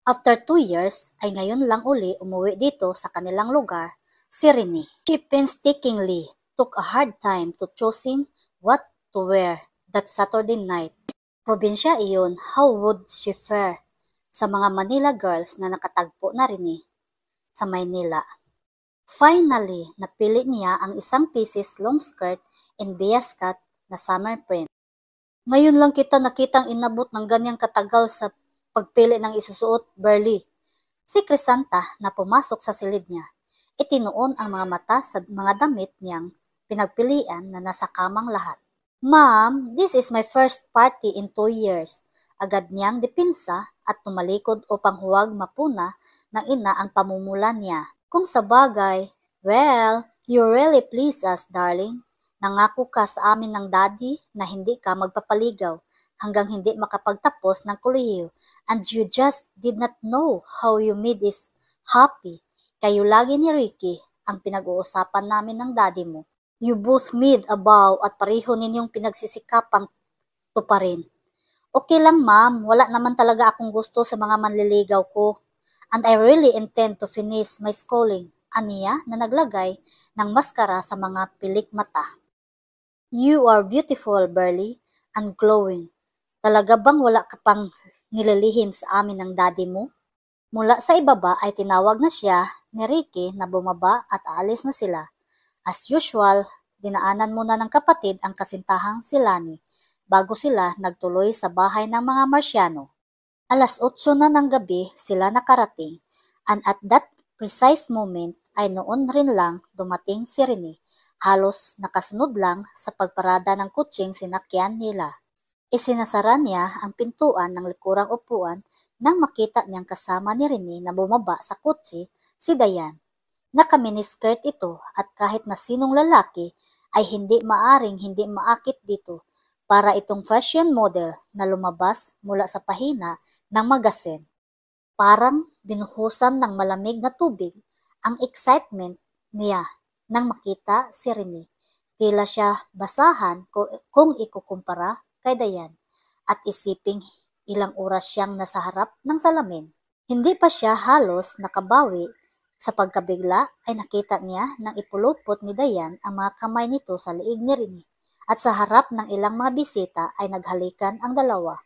After 2 years, ay ngayon lang uli umuwi dito sa kanilang lugar, si Rene. She painstakingly took a hard time to choosing what to wear that Saturday night. Probinsya iyon, how would she fare sa mga Manila girls na nakatagpo na rin sa Maynila? Finally, napili niya ang isang pieces long skirt and bias cut na summer print. Ngayon lang kita nakitang inabot ng ganyang katagal sa pagpili ng isusuot, Burley. Si Crisanta na pumasok sa silid niya, itinuon ang mga mata sa mga damit niyang pinagpilian na nasa kamang lahat. Ma'am, this is my first party in 2 years. Agad niyang dipinsa at tumalikod upang huwag mapuna ng ina ang pamumula niya. Kung sa bagay, well, you really please us, darling. Nangako ka sa amin ng daddy na hindi ka magpapaligaw hanggang hindi makapagtapos ng kolehiyo, and you just did not know how you made us happy. Kayo lagi ni Ricky ang pinag-uusapan namin ng daddy mo. You both made a vow at pareho ninyong pinagsisikapang tuparin. Okay lang ma'am, wala naman talaga akong gusto sa mga manliligaw ko. And I really intend to finish my schooling, aniya na naglagay ng maskara sa mga pilik mata. You are beautiful, Burley, and glowing. Talaga bang wala ka pang nililihim sa amin ng daddy mo? Mula sa ibaba ay tinawag na siya ni Ricky na bumaba at aalis na sila. As usual, dinaanan muna ng kapatid ang kasintahang si Lani bago sila nagtuloy sa bahay ng mga Marciano. 8:00 na ng gabi sila nakarating, and at that precise moment ay noon rin lang dumating si Rene, halos nakasunod lang sa pagparada ng kutseng sinakyan nila. Isinasara niya ang pintuan ng likurang upuan nang makita niyang kasama ni Rene na bumaba sa kutsi si Dayan. Naka-miniskirt ito at kahit na sinong lalaki ay hindi maaring hindi maakit dito para itong fashion model na lumabas mula sa pahina ng magasin. Parang binuhusan ng malamig na tubig ang excitement niya nang makita si Rene. Tila siya basahan kung ikukumpara kay Dayan at isiping ilang oras siyang nasa harap ng salamin. Hindi pa siya halos nakabawi sa pagkabigla ay nakita niya nang ipulupot ni Dayan ang mga kamay nito sa liig ni Rene at sa harap ng ilang mga bisita ay naghalikan ang dalawa.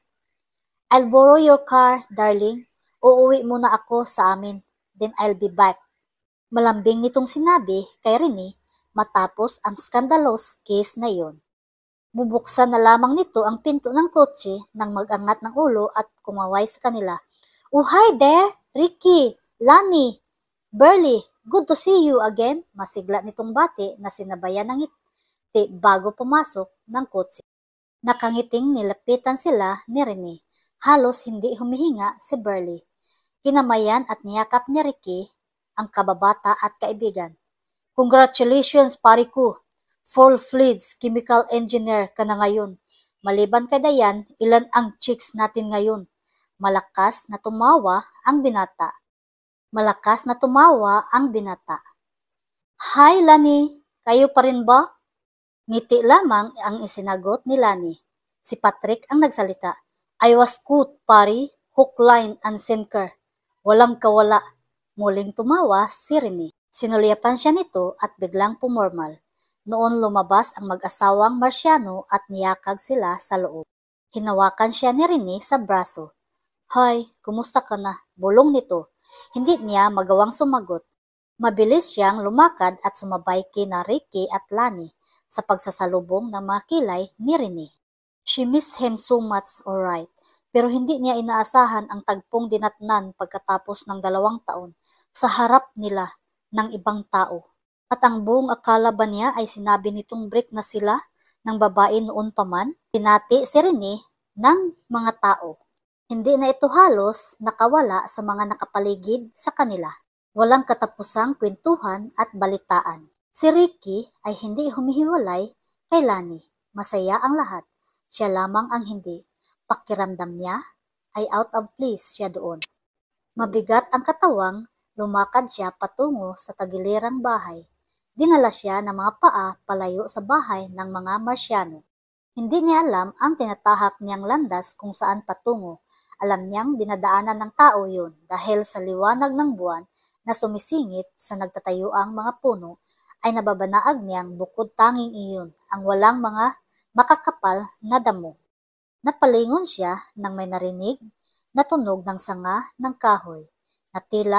I'll borrow your car, darling. Uuwi muna ako sa amin, then I'll be back. Malambing nitong sinabi kay Rene matapos ang scandalous case na yon. Bubuksan na lamang nito ang pinto ng kotse nang mag-angat ng ulo at kumaway sa kanila. Oh, hi there, Ricky, Lani, Burley, good to see you again. Masigla nitong bati na sinabayan ng ngiti bago pumasok ng kotse. Nakangiting nilapitan sila ni Rene. Halos hindi humihinga si Burley. Kinamayan at niyakap ni Ricky ang kababata at kaibigan. Congratulations, pare ko. Full-fledged chemical engineer ka na ngayon. Maliban kay Dayan, ilan ang chicks natin ngayon? Malakas na tumawa ang binata. Hi, Lani. Kayo pa rin ba? Ngiti lamang ang isinagot ni Lani. Si Patrick ang nagsalita. I was good, pari. Hook, line, and sinker. Walang kawala. Muling tumawa si Rene. Sinulyapan siya nito at biglang pumormal. Noon lumabas ang mag-asawang Marciano at niyakag sila sa loob. Hinawakan siya ni Rene sa braso. Hi, kumusta ka na? Bulong nito. Hindi niya magawang sumagot. Mabilis siyang lumakad at sumabay kina Ricky at Lani sa pagsasalubong ng mga kilay ni Rene. She missed him so much, alright, pero hindi niya inaasahan ang tagpong dinatnan pagkatapos ng 2 taon sa harap nila ng ibang tao. At ang buong akala ba niya ay sinabi nitong break na sila ng babae noon pa man? Pinati si Rene ng mga tao. Hindi na ito halos nakawala sa mga nakapaligid sa kanila. Walang katapusang kwentuhan at balitaan. Si Ricky ay hindi humihiwalay kay Lani. Masaya ang lahat. Siya lamang ang hindi. Pakiramdam niya ay out of place siya doon. Mabigat ang katawang, lumakad siya patungo sa tagilirang bahay. Dinala siya ng mga paa palayo sa bahay ng mga Marciano. Hindi niya alam ang tinatahak niyang landas kung saan patungo. Alam niyang dinadaanan ng tao yun dahil sa liwanag ng buwan na sumisingit sa nagtatayuang mga puno ay nababanaag niyang bukod tanging iyon ang walang mga makakapal na damo. Napalingon siya nang may narinig na tunog ng sanga ng kahoy na tila